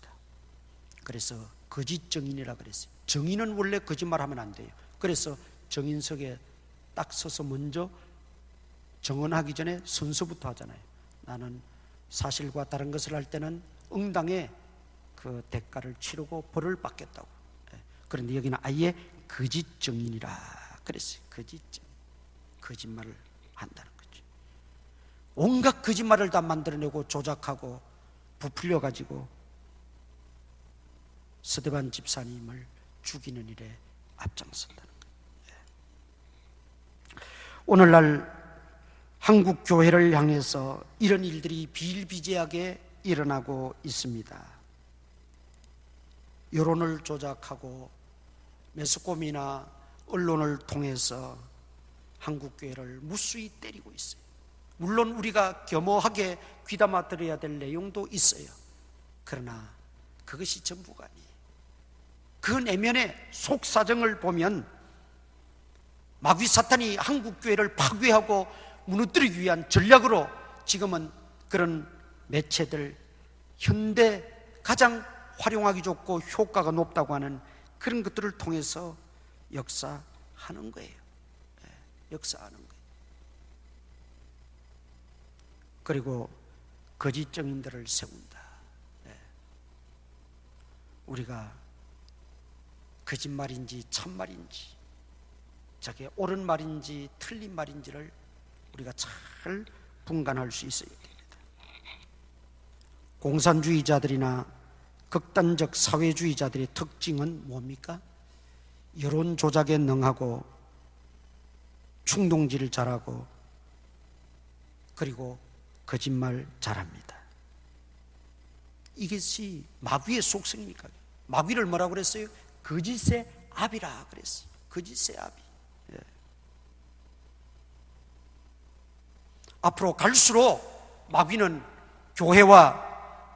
그래서 거짓 증인이라 그랬어요. 증인은 원래 거짓말하면 안 돼요. 그래서 증인석에 딱 서서 먼저 증언하기 전에 선서부터 하잖아요. 나는 사실과 다른 것을 할 때는 응당의 그 대가를 치르고 벌을 받겠다고. 그런데 여기는 아예 거짓 증인이라 그랬어요. 거짓 증인. 거짓말을 한다는 거죠. 온갖 거짓말을 다 만들어내고 조작하고 부풀려 가지고 스데반 집사님을 죽이는 일에 앞장섰다는 거예요. 오늘날 한국 교회를 향해서 이런 일들이 비일비재하게 일어나고 있습니다. 여론을 조작하고 매스컴이나 언론을 통해서 한국 교회를 무수히 때리고 있어요. 물론 우리가 겸허하게 귀담아 들어야 될 내용도 있어요. 그러나 그것이 전부가 아니에요. 그 내면의 속사정을 보면 마귀 사탄이 한국 교회를 파괴하고 무너뜨리기 위한 전략으로 지금은 그런 매체들, 현대 가장 활용하기 좋고 효과가 높다고 하는 그런 것들을 통해서 역사하는 거예요. 역사하는 거예요. 그리고 거짓 증인들을 세운다. 우리가 거짓말인지 참말인지, 저게 옳은 말인지 틀린 말인지를 우리가 잘 분간할 수 있어야 됩니다. 공산주의자들이나 극단적 사회주의자들의 특징은 뭡니까? 여론 조작에 능하고 충동질 잘하고 그리고 거짓말 잘합니다. 이것이 마귀의 속성입니까? 마귀를 뭐라고 그랬어요? 거짓의 아비라 그랬어요. 거짓의 아비. 예. 앞으로 갈수록 마귀는 교회와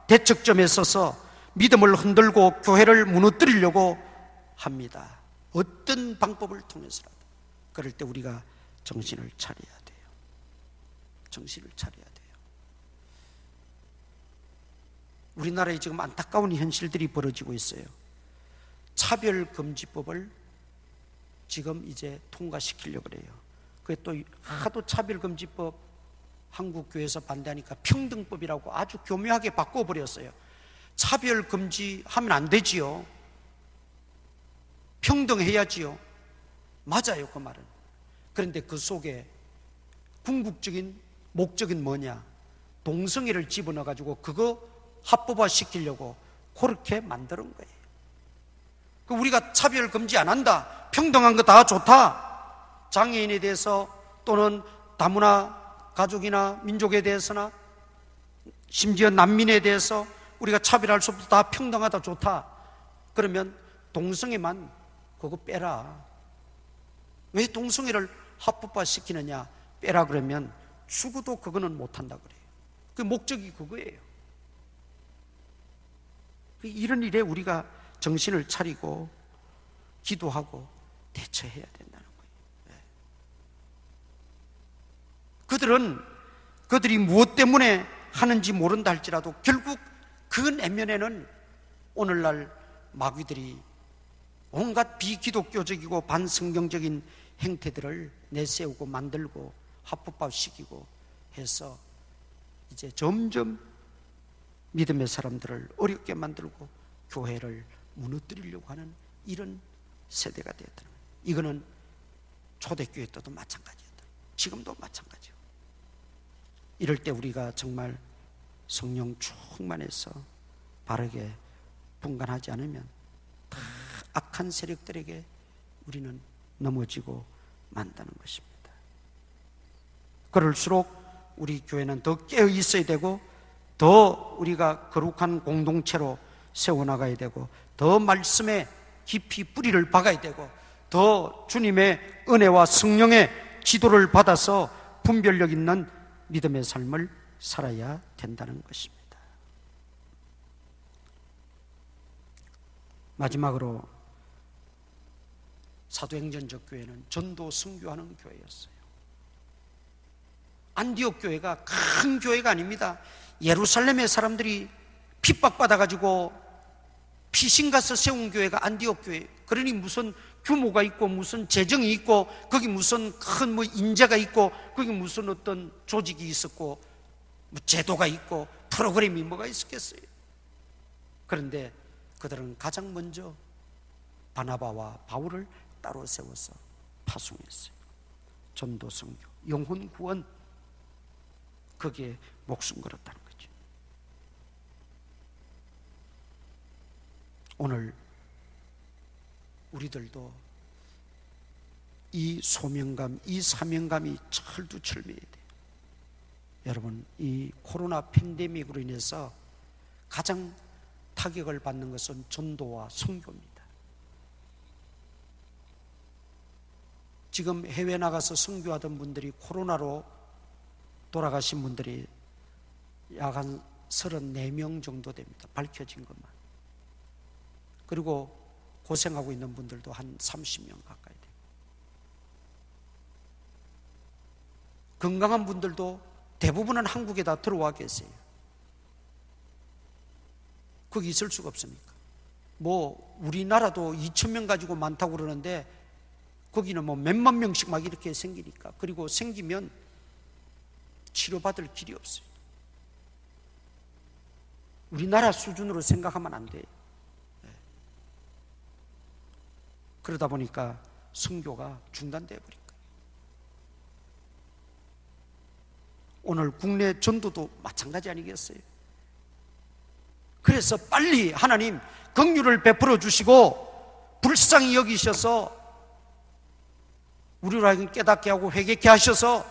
대척점에 서서 믿음을 흔들고 교회를 무너뜨리려고 합니다. 어떤 방법을 통해서라도. 그럴 때 우리가 정신을 차려야 돼요. 정신을 차려야 돼요. 우리나라에 지금 안타까운 현실들이 벌어지고 있어요. 차별금지법을 지금 이제 통과시키려고 그래요. 그게 또 하도 차별금지법 한국교회에서 반대하니까 평등법이라고 아주 교묘하게 바꿔버렸어요. 차별금지하면 안 되지요. 평등해야지요. 맞아요, 그 말은. 그런데 그 속에 궁극적인 목적은 뭐냐? 동성애를 집어넣어가지고 그거 합법화 시키려고 그렇게 만드는 거예요. 우리가 차별 금지 안 한다, 평등한 거 다 좋다, 장애인에 대해서 또는 다문화 가족이나 민족에 대해서나 심지어 난민에 대해서 우리가 차별할 수 없다, 다 평등하다, 좋다. 그러면 동성애만 그거 빼라. 왜 동성애를 합법화 시키느냐? 빼라 그러면 죽어도 그거는 못한다 그래요. 그 목적이 그거예요. 이런 일에 우리가 정신을 차리고 기도하고 대처해야 된다는 거예요. 그들이 무엇 때문에 하는지 모른다 할지라도 결국 그 내면에는 오늘날 마귀들이 온갖 비기독교적이고 반성경적인 행태들을 내세우고 만들고 합법화시키고 해서 이제 점점 믿음의 사람들을 어렵게 만들고 교회를 무너뜨리려고 하는 이런 세대가 되었다는 거예요. 이거는 초대교회 때도 마찬가지였다. 지금도 마찬가지요. 이럴 때 우리가 정말 성령 충만해서 바르게 분간하지 않으면 다 악한 세력들에게 우리는 넘어지고 만다는 것입니다. 그럴수록 우리 교회는 더 깨어 있어야 되고 더 우리가 거룩한 공동체로 세워나가야 되고 더 말씀에 깊이 뿌리를 박아야 되고 더 주님의 은혜와 성령의 지도를 받아서 분별력 있는 믿음의 삶을 살아야 된다는 것입니다. 마지막으로 사도행전적 교회는 전도 선교하는 교회였어요. 안디옥 교회가 큰 교회가 아닙니다. 예루살렘의 사람들이 핍박받아가지고 피신가서 세운 교회가 안디옥 교회. 그러니 무슨 규모가 있고 무슨 재정이 있고 거기 무슨 큰 인재가 있고 거기 무슨 어떤 조직이 있었고 제도가 있고 프로그램이 뭐가 있었겠어요. 그런데 그들은 가장 먼저 바나바와 바울을 따로 세워서 파송했어요. 전도 선교, 영혼 구원, 거기에 목숨 걸었다는 거죠. 오늘 우리들도 이 소명감, 이 사명감이 철두철미해야 돼요. 여러분, 이 코로나 팬데믹으로 인해서 가장 타격을 받는 것은 전도와 선교입니다. 지금 해외 나가서 선교하던 분들이 코로나로 돌아가신 분들이 약 한 34명 정도 됩니다. 밝혀진 것만. 그리고 고생하고 있는 분들도 한 30명 가까이 돼요. 건강한 분들도 대부분은 한국에 다 들어와 계세요. 거기 있을 수가 없습니까? 우리나라도 2,000명 가지고 많다고 그러는데 거기는 몇만 명씩 막 이렇게 생기니까. 그리고 생기면 치료받을 길이 없어요. 우리나라 수준으로 생각하면 안 돼요. 그러다 보니까 선교가 중단되어 버린 거예요. 오늘 국내 전도도 마찬가지 아니겠어요? 그래서 빨리 하나님 긍휼을 베풀어 주시고 불쌍히 여기셔서 우리로 하여금 깨닫게 하고 회개케 하셔서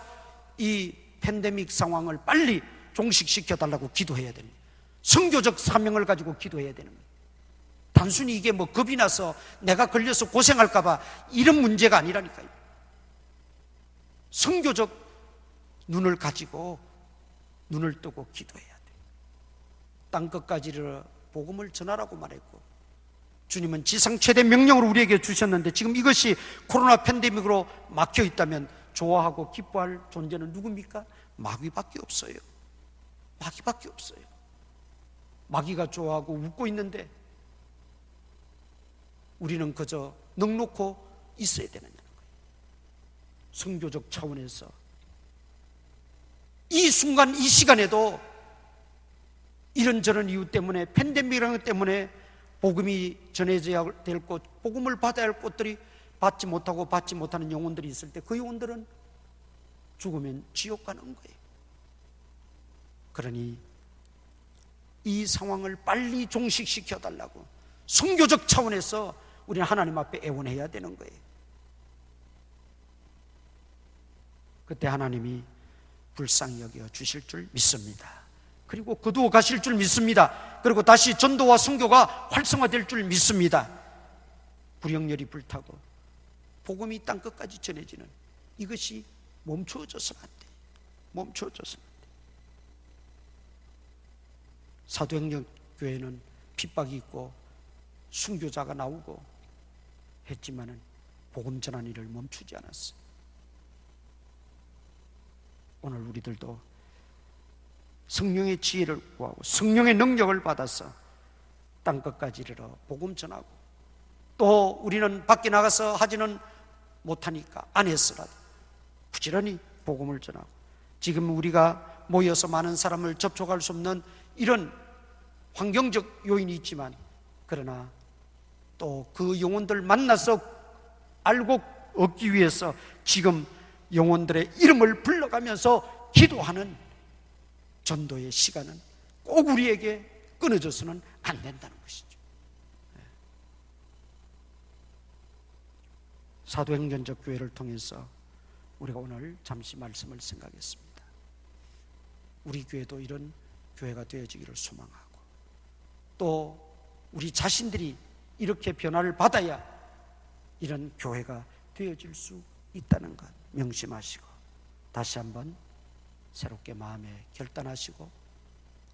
이 팬데믹 상황을 빨리 종식시켜 달라고 기도해야 됩니다. 선교적 사명을 가지고 기도해야 되는 거예요. 단순히 이게 뭐 겁이 나서 내가 걸려서 고생할까 봐 이런 문제가 아니라니까요. 선교적 눈을 가지고 눈을 뜨고 기도해야 돼요. 땅끝까지 이르러 복음을 전하라고 말했고, 주님은 지상 최대 명령으로 우리에게 주셨는데 지금 이것이 코로나 팬데믹으로 막혀 있다면 좋아하고 기뻐할 존재는 누굽니까? 마귀밖에 없어요. 마귀밖에 없어요. 마귀가 좋아하고 웃고 있는데 우리는 그저 넋놓고 있어야 되느냐는 거예요. 선교적 차원에서 이 순간 이 시간에도 이런저런 이유 때문에 팬데믹이라는 것 때문에 복음이 전해져야 될 곳, 복음을 받아야 할 곳들이 받지 못하고 받지 못하는 영혼들이 있을 때 그 영혼들은 죽으면 지옥 가는 거예요. 그러니 이 상황을 빨리 종식시켜 달라고 선교적 차원에서 우리는 하나님 앞에 애원해야 되는 거예요. 그때 하나님이 불쌍히 여겨 주실 줄 믿습니다. 그리고 거두어 가실 줄 믿습니다. 그리고 다시 전도와 선교가 활성화될 줄 믿습니다. 불영열이 불타고 복음이 땅끝까지 전해지는 이것이 멈추어져서는 안 돼요. 멈추어져서는 안 돼요. 사도행전 교회는 핍박이 있고 순교자가 나오고 했지만은 복음 전하는 일을 멈추지 않았어요. 오늘 우리들도 성령의 지혜를 구하고 성령의 능력을 받아서 땅끝까지 이르러 복음 전하고, 또 우리는 밖에 나가서 하지는 못하니까 안에서라도 부지런히 복음을 전하고, 지금 우리가 모여서 많은 사람을 접촉할 수 없는 이런 환경적 요인이 있지만, 그러나 또 그 영혼들 만나서 알고 얻기 위해서 지금 영혼들의 이름을 불러가면서 기도하는 전도의 시간은 꼭 우리에게 끊어져서는 안 된다는 것이죠. 사도행전적 교회를 통해서 우리가 오늘 잠시 말씀을 생각했습니다. 우리 교회도 이런 교회가 되어지기를 소망하고, 또 우리 자신들이 이렇게 변화를 받아야 이런 교회가 되어질 수 있다는 것 명심하시고, 다시 한번 새롭게 마음에 결단하시고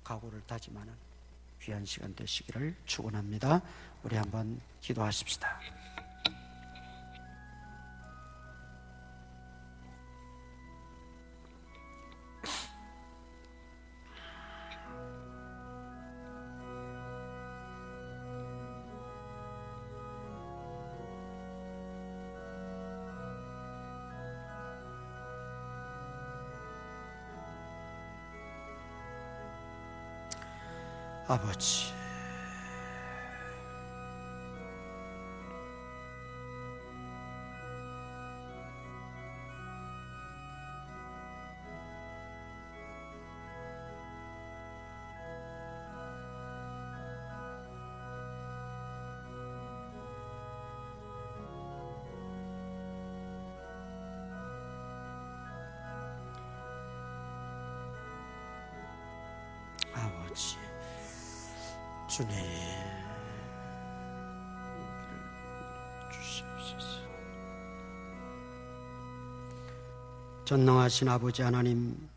각오를 다짐하는 귀한 시간 되시기를 축원합니다. 우리 한번 기도하십시다. 아버지, 아버지, 주님 주시옵소서. 전능하신 아버지 하나님,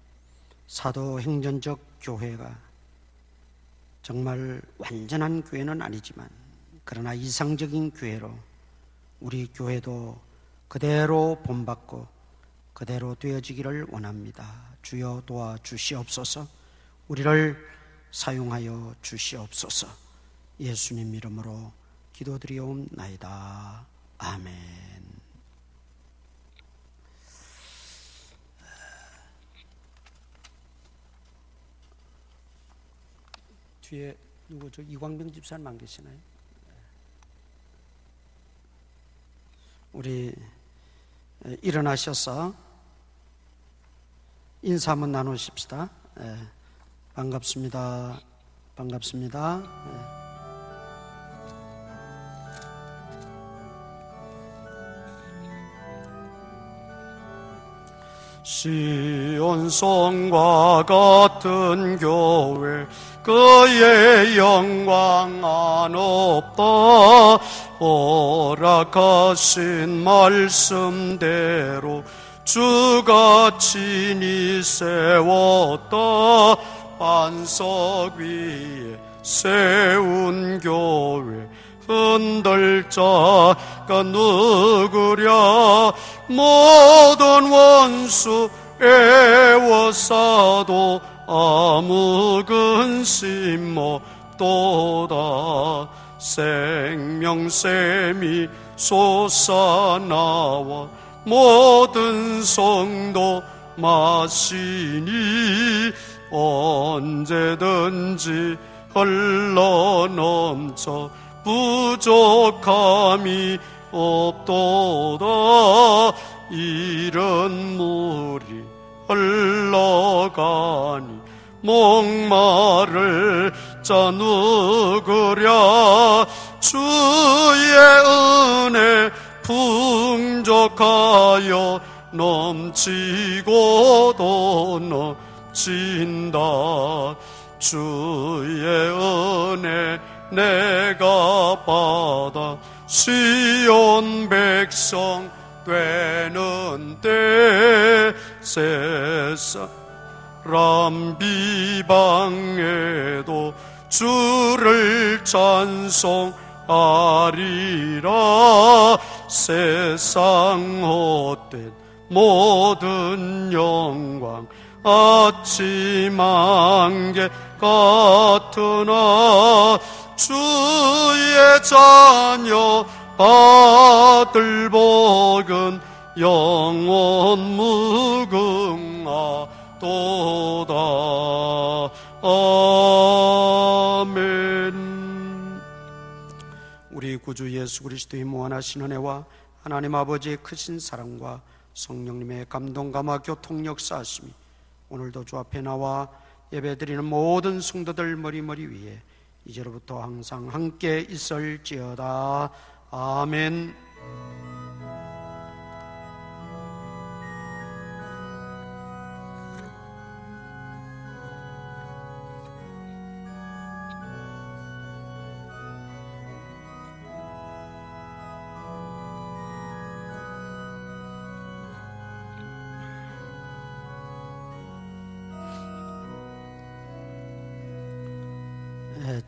사도행전적 교회가 정말 완전한 교회는 아니지만 그러나 이상적인 교회로 우리 교회도 그대로 본받고 그대로 되어지기를 원합니다. 주여 도와주시옵소서. 우리를 사용하여 주시옵소서. 예수님 이름으로 기도드리옵나이다. 아멘. 뒤에 누구, 저 이광병 집사님 안 계시나요? 우리 일어나셔서 인사 한번 나누십시다. 반갑습니다. 반갑습니다. 시온성과 같은 교회 그의 영광 안없다. 허락하신 말씀대로 주가 친히 세웠다. 반석 위에 세운 교회 흔들 자가 누구랴. 모든 원수 애워싸도 아무 근심 없도다. 생명샘이 솟아나와 모든 성도 마시니 언제든지 흘러넘쳐 부족함이 없도다. 이른 물이 흘러가니 목마를 자 누구랴. 주의 은혜 풍족하여 넘치고도 넘친다. 주의 은혜 내가 받아 시온 백성 되는 때 세상 비방에도 주를 찬송하리라. 세상 헛된 모든 영광 아침 안개 같으나 주의 자녀 받을 복은 영원 무궁하도다. 아멘. 우리 구주 예수 그리스도의 무한하신 은혜와 하나님 아버지의 크신 사랑과 성령님의 감동 감화 교통 역사하심이 오늘도 주 앞에 나와 예배드리는 모든 성도들 머리머리 위에 이제로부터 항상 함께 있을지어다. 아멘.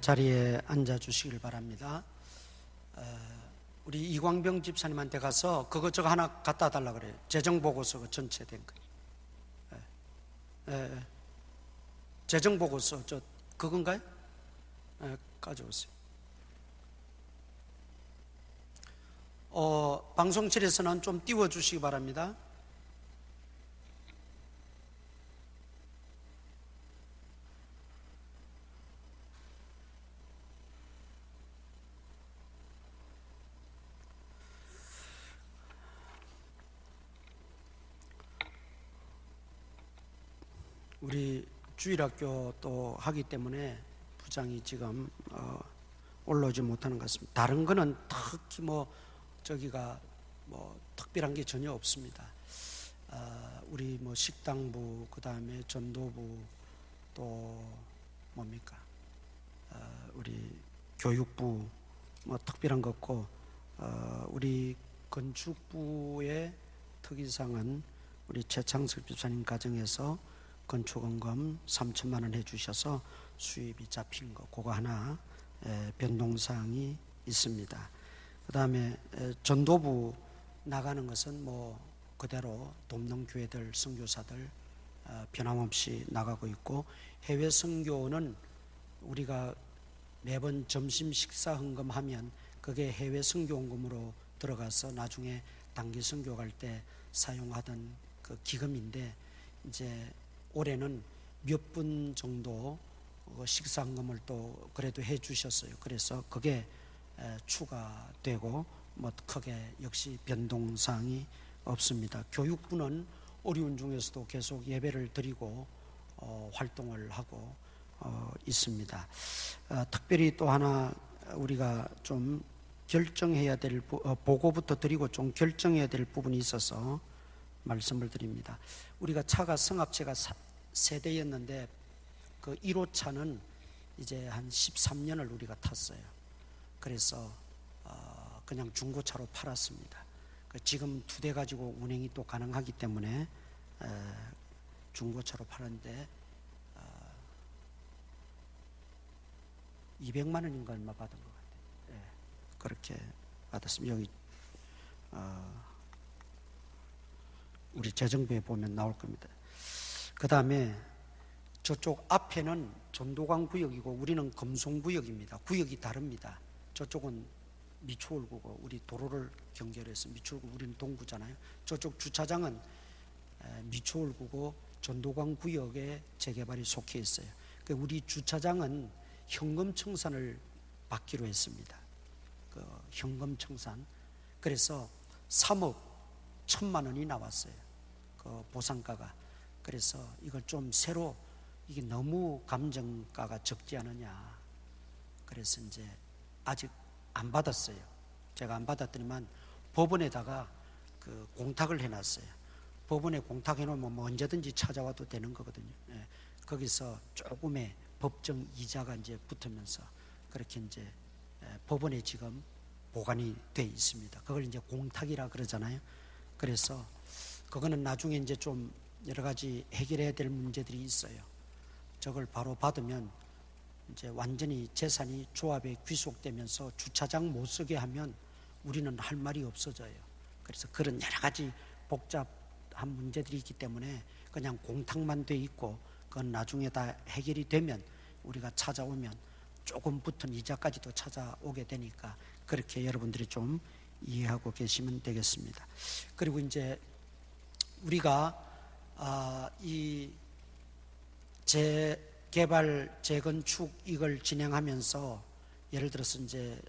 자리에 앉아 주시길 바랍니다. 우리 이광병 집사님한테 가서 그것저것 하나 갖다 달라 그래요. 재정보고서 전체 된 거. 재정보고서 저 그건가요? 가져오세요. 방송실에서는 좀 띄워주시기 바랍니다. 우리 주일학교 또 하기 때문에 부장이 지금 올라오지 못하는 것 같습니다. 다른 거는 특히 저기가 특별한 게 전혀 없습니다. 우리 식당부, 그 다음에 전도부, 또 뭡니까? 우리 교육부 특별한 거 없고, 우리 건축부의 특이사항은 우리 최창석 집사님 가정에서 건축원금 3천만 원 해주셔서 수입이 잡힌 거, 그거 하나 변동사항이 있습니다. 그 다음에 전도부 나가는 것은 그대로 돕는 교회들, 선교사들 변함없이 나가고 있고, 해외 선교는 우리가 매번 점심 식사 헌금하면 그게 해외 선교 헌금으로 들어가서 나중에 단기 선교 갈 때 사용하던 그 기금인데, 이제 올해는 몇 분 정도 식사헌금을 또 그래도 해 주셨어요. 그래서 그게 추가되고 뭐 크게 역시 변동사항이 없습니다. 교육부는 어려운 중에서도 계속 예배를 드리고 활동을 하고 있습니다. 특별히 또 하나 우리가 좀 결정해야 될 보고부터 드리고 좀 결정해야 될 부분이 있어서 말씀을 드립니다. 우리가 차가 승합차가 세대였는데 그 1호차는 이제 한 13년을 우리가 탔어요. 그래서 그냥 중고차로 팔았습니다. 지금 2대 가지고 운행이 또 가능하기 때문에 중고차로 팔았는데 200만 원인가 얼마 받은 것 같아요. 예, 그렇게 받았습니다. 여기 우리 재정부에 보면 나올 겁니다. 그 다음에 저쪽 앞에는 전도관 구역이고 우리는 금송구역입니다. 구역이 다릅니다. 저쪽은 미추홀구고 우리 도로를 경계해서 미추홀구, 우리는 동구잖아요. 저쪽 주차장은 미추홀구고 전도관 구역에 재개발이 속해 있어요. 우리 주차장은 현금 청산을 받기로 했습니다. 그 현금 청산. 그래서 3억 1천만 원이 나왔어요. 그 보상가가. 그래서 이걸 좀 새로, 이게 너무 감정가가 적지 않느냐. 그래서 이제 아직 안 받았어요. 제가 안 받았더니만 법원에다가 그 공탁을 해놨어요. 법원에 공탁해놓으면 뭐 언제든지 찾아와도 되는 거거든요. 예. 거기서 조금의 법정 이자가 이제 붙으면서 그렇게 이제 법원에 지금 보관이 돼 있습니다. 그걸 이제 공탁이라 그러잖아요. 그래서 그거는 나중에 이제 좀 여러 가지 해결해야 될 문제들이 있어요. 저걸 바로 받으면 이제 완전히 재산이 조합에 귀속되면서 주차장 못 쓰게 하면 우리는 할 말이 없어져요. 그래서 그런 여러 가지 복잡한 문제들이 있기 때문에 그냥 공탁만 돼 있고 그건 나중에 다 해결이 되면 우리가 찾아오면 조금 붙은 이자까지도 찾아오게 되니까 그렇게 여러분들이 좀 이해하고 계시면 되겠습니다. 그리고 이제 우리가 이 재개발, 재건축 이걸 진행하면서 예를 들어서 이제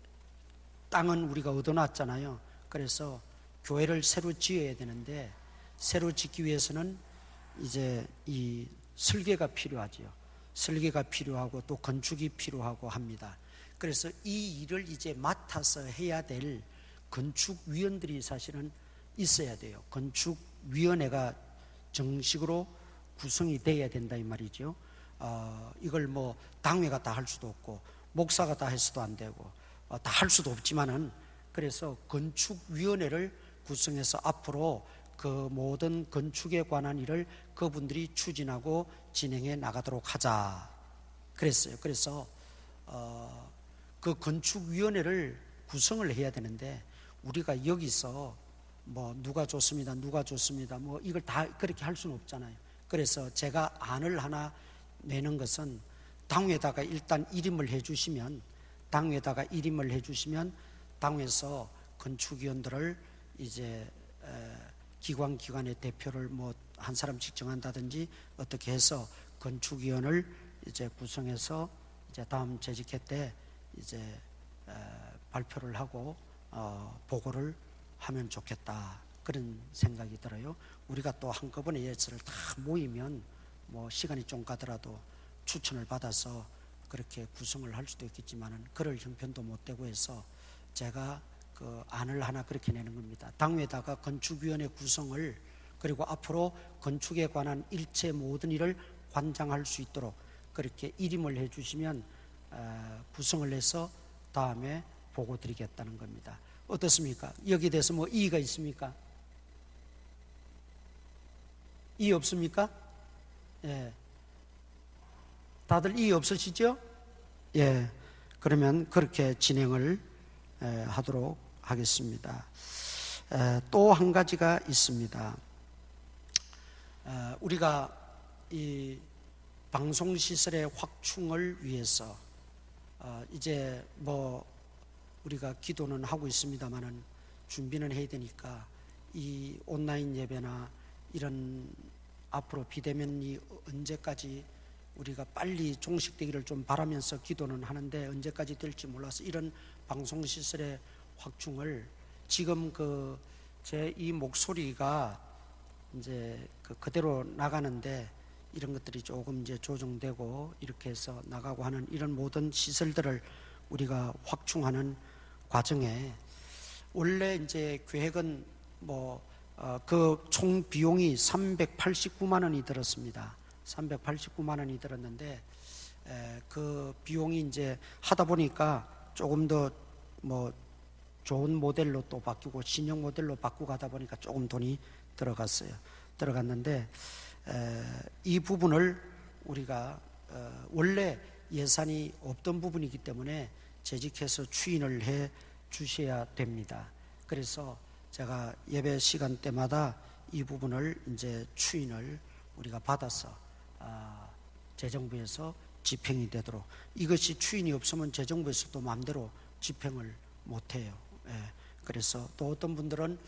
땅은 우리가 얻어놨잖아요. 그래서 교회를 새로 지어야 되는데 새로 짓기 위해서는 이제 이 설계가 필요하지요. 설계가 필요하고 또 건축이 필요하고 합니다. 그래서 이 일을 이제 맡아서 해야 될 건축위원들이 사실은 있어야 돼요. 건축위원회가 정식으로 구성이 돼야 된다 이 말이죠. 이걸 뭐 당회가 다 할 수도 없고 목사가 다 할 수도 안 되고 다 할 수도 없지만은 그래서 건축위원회를 구성해서 앞으로 그 모든 건축에 관한 일을 그분들이 추진하고 진행해 나가도록 하자 그랬어요. 그래서 그 건축위원회를 구성을 해야 되는데 우리가 여기서 뭐 누가 좋습니다 뭐 이걸 다 그렇게 할 수는 없잖아요. 그래서 제가 안을 하나 내는 것은 당회에다가 일단 일임을 해주시면 당회에서 건축위원들을 이제 기관의 대표를 뭐 한 사람씩 정한다든지 어떻게 해서 건축위원을 이제 구성해서 이제 다음 재직회 때 이제 발표를 하고 보고를 하면 좋겠다 그런 생각이 들어요. 우리가 또 한꺼번에 예수를 다 모이면 뭐 시간이 좀 가더라도 추천을 받아서 그렇게 구성을 할 수도 있겠지만은 그럴 형편도 못 되고 해서 제가 그 안을 하나 그렇게 내는 겁니다. 당회에다가 건축위원회 구성을 그리고 앞으로 건축에 관한 일체 모든 일을 관장할 수 있도록 그렇게 일임을 해주시면 구성을 해서 다음에 보고 드리겠다는 겁니다. 어떻습니까? 여기에 대해서 뭐 이의가 있습니까? 이의 없습니까? 예. 다들 이의 없으시죠? 예. 그러면 그렇게 진행을 하도록 하겠습니다. 또 한 가지가 있습니다. 우리가 이 방송시설의 확충을 위해서 이제 뭐 우리가 기도는 하고 있습니다만은 준비는 해야 되니까 이 온라인 예배나 이런 앞으로 비대면이 언제까지 우리가 빨리 종식되기를 좀 바라면서 기도는 하는데 언제까지 될지 몰라서 이런 방송시설의 확충을 지금 제 이 목소리가 이제 그대로 나가는데 이런 것들이 조금 이제 조정되고 이렇게 해서 나가고 하는 이런 모든 시설들을 우리가 확충하는 과정에 원래 이제 계획은 총 비용이 389만 원이 들었습니다. 389만 원이 들었는데 그 비용이 이제 하다 보니까 조금 더 좋은 모델로 또 바뀌고 신형 모델로 바꾸고 하다 보니까 조금 돈이 들어갔는데 이 부분을 우리가 원래 예산이 없던 부분이기 때문에 재직해서 추인을 해 주셔야 됩니다. 그래서 제가 예배 시간 때마다 이 부분을 이제 추인을 우리가 받아서 재정부에서 집행이 되도록, 이것이 추인이 없으면 재정부에서도 마음대로 집행을 못해요. 그래서 또 어떤 분들은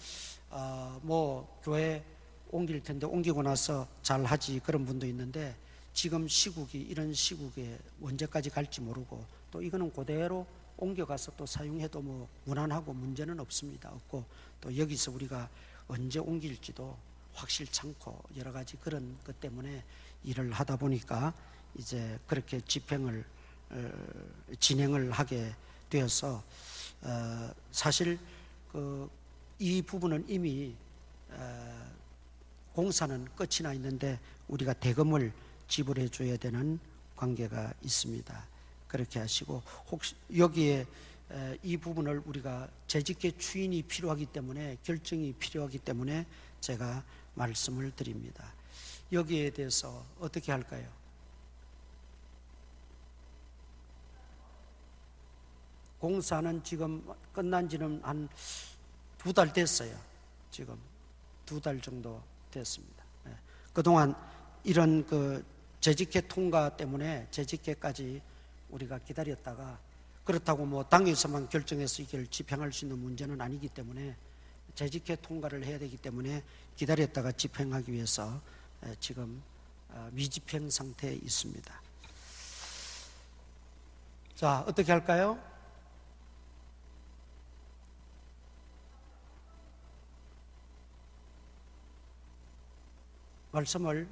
교회 옮길 텐데 옮기고 나서 잘 하지, 그런 분도 있는데 지금 이런 시국에 언제까지 갈지 모르고, 또 이거는 그대로 옮겨가서 또 사용해도 무난하고 문제는 없고, 또 여기서 우리가 언제 옮길지도 확실치 않고 여러 가지 그런 것 때문에 일을 하다 보니까 이제 그렇게 진행을 하게 되어서 사실 이 부분은 이미 공사는 끝이 나 있는데 우리가 대금을 지불해 줘야 되는 관계가 있습니다. 그렇게 하시고, 혹시 여기에 이 부분을 우리가 재직계 추인이 필요하기 때문에, 결정이 필요하기 때문에 제가 말씀을 드립니다. 여기에 대해서 어떻게 할까요? 공사는 지금 끝난 지는 한 2달 됐어요. 지금 2달 정도 됐습니다. 그동안 이런 재직회 통과 때문에 재직회까지 우리가 기다렸다가, 그렇다고 당에서만 결정해서 이걸 집행할 수 있는 문제는 아니기 때문에 재직회 통과를 해야 되기 때문에 기다렸다가 집행하기 위해서 지금 미집행 상태에 있습니다. 자, 어떻게 할까요? 말씀을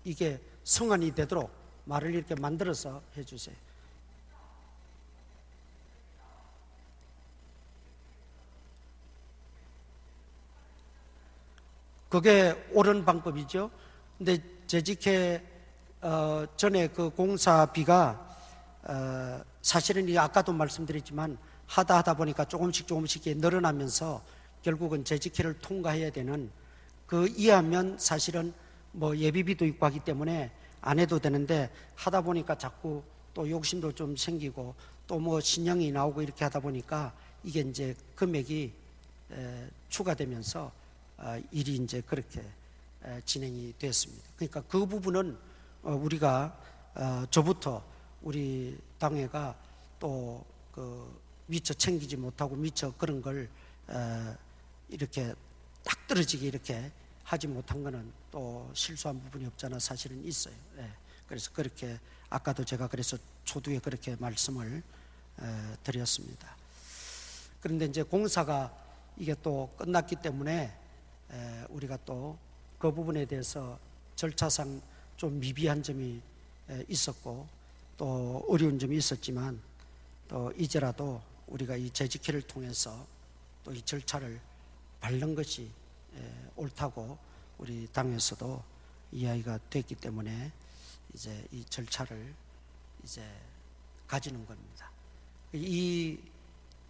이게 성안이 되도록 말을 이렇게 만들어서 해주세요. 그게 옳은 방법이죠. 근데 재직회 전에 그 공사비가 사실은 아까도 말씀드렸지만 하다 보니까 조금씩 늘어나면서 결국은 재직회를 통과해야 되는, 이하면 사실은 예비비도 있고 하기 때문에 안 해도 되는데, 하다 보니까 자꾸 또 욕심도 좀 생기고 또 신형이 나오고 이렇게 하다 보니까 이게 이제 금액이 추가되면서 일이 이제 그렇게 진행이 됐습니다. 그러니까 그 부분은 우리가 저부터 우리 당회가 또 미처 챙기지 못하고 미처 그런 걸 이렇게 딱 떨어지게 이렇게 하지 못한 거는 또 실수한 부분이 없잖아 사실은 있어요. 그래서 그렇게 아까도 제가 그래서 초두에 그렇게 말씀을 드렸습니다. 그런데 이제 공사가 이게 또 끝났기 때문에 우리가 또 그 부분에 대해서 절차상 좀 미비한 점이 있었고 또 어려운 점이 있었지만, 또 이제라도 우리가 이 재직회를 통해서 또 이 절차를 밟는 것이 옳다고 우리 당에서도 이야기가 됐기 때문에 이제 이 절차를 이제 가지는 겁니다. 이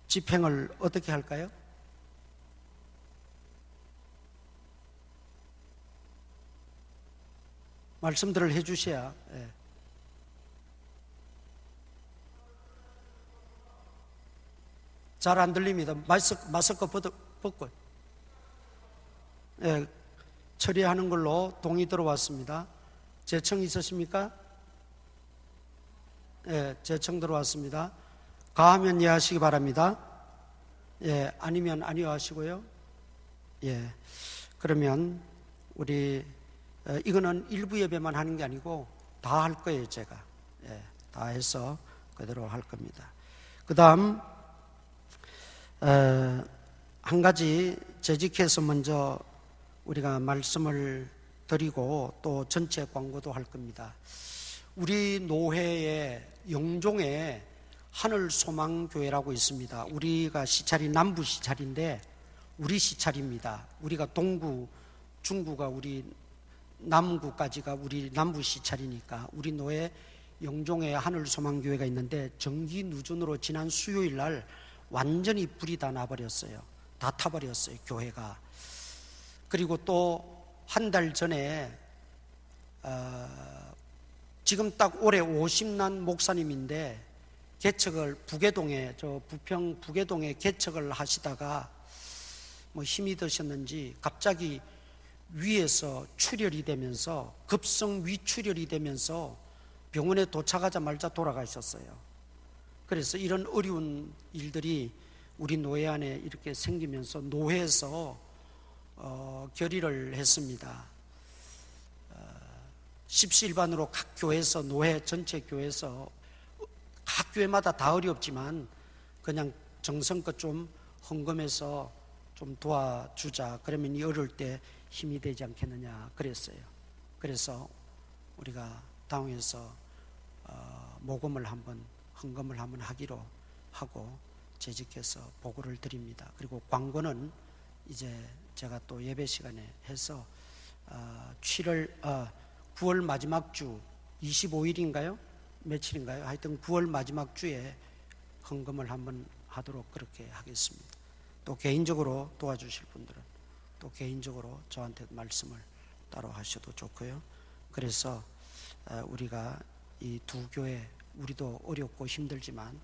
집행을 어떻게 할까요? 말씀들을 해주셔야. 잘 안 들립니다. 마스크 벗고. 처리하는 걸로 동의 들어왔습니다. 재청 있으십니까? 재청 들어왔습니다. 가하면 예 하시기 바랍니다. 아니면 아니요 하시고요. 그러면 우리 이거는 일부 예배만 하는 게 아니고 다 할 거예요. 제가 다 해서 그대로 할 겁니다. 그 다음 한 가지 재직해서 먼저 우리가 말씀을 드리고 또 전체 광고도 할 겁니다. 우리 노회의 영종에 하늘소망교회라고 있습니다. 우리가 시찰이 남부 시찰인데 우리 시찰입니다. 우리가 동구, 중구가 우리 남구까지가 우리 남부 시찰이니까 우리 노회 영종에 하늘소망교회가 있는데 정기 누전으로 지난 수요일 날 완전히 불이 다 나버렸어요. 다 타버렸어요, 교회가. 그리고 또 한 달 전에 지금 딱 올해 50난 목사님인데 개척을 부계동에, 저 부평 부계동에 개척을 하시다가 뭐 힘이 드셨는지 갑자기 위에서 출혈이 되면서 급성 위출혈이 되면서 병원에 도착하자마자 돌아가셨어요. 그래서 이런 어려운 일들이 우리 노회 안에 이렇게 생기면서 노회에서 결의를 했습니다. 십시일반으로 각 교회에서, 노회 전체 교회에서 각 교회마다 다 어렵지만 그냥 정성껏 좀 헌금해서 좀 도와주자. 그러면 이 어려울 때 힘이 되지 않겠느냐 그랬어요. 그래서 우리가 당에서 모금을 한번, 헌금을 한번 하기로 하고 재직해서 보고를 드립니다. 그리고 광고는 이제 제가 또 예배 시간에 해서 9월 마지막 주 25일인가요? 며칠인가요? 하여튼 9월 마지막 주에 헌금을 한번 하도록 그렇게 하겠습니다. 또 개인적으로 도와주실 분들은 또 개인적으로 저한테 말씀을 따로 하셔도 좋고요. 그래서 우리가 이 두 교회, 우리도 어렵고 힘들지만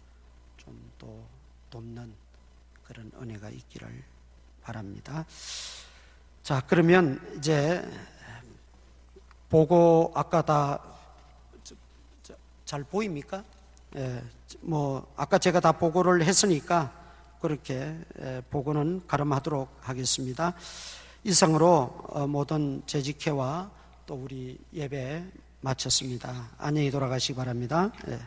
좀 또 돕는 그런 은혜가 있기를 바랍니다. 자, 그러면 이제 보고 아까 다 잘 보입니까? 예, 뭐 아까 제가 다 보고를 했으니까 그렇게 보고는 가름하도록 하겠습니다. 이상으로 모든 재직회와 또 우리 예배 마쳤습니다. 안녕히 돌아가시기 바랍니다. 예.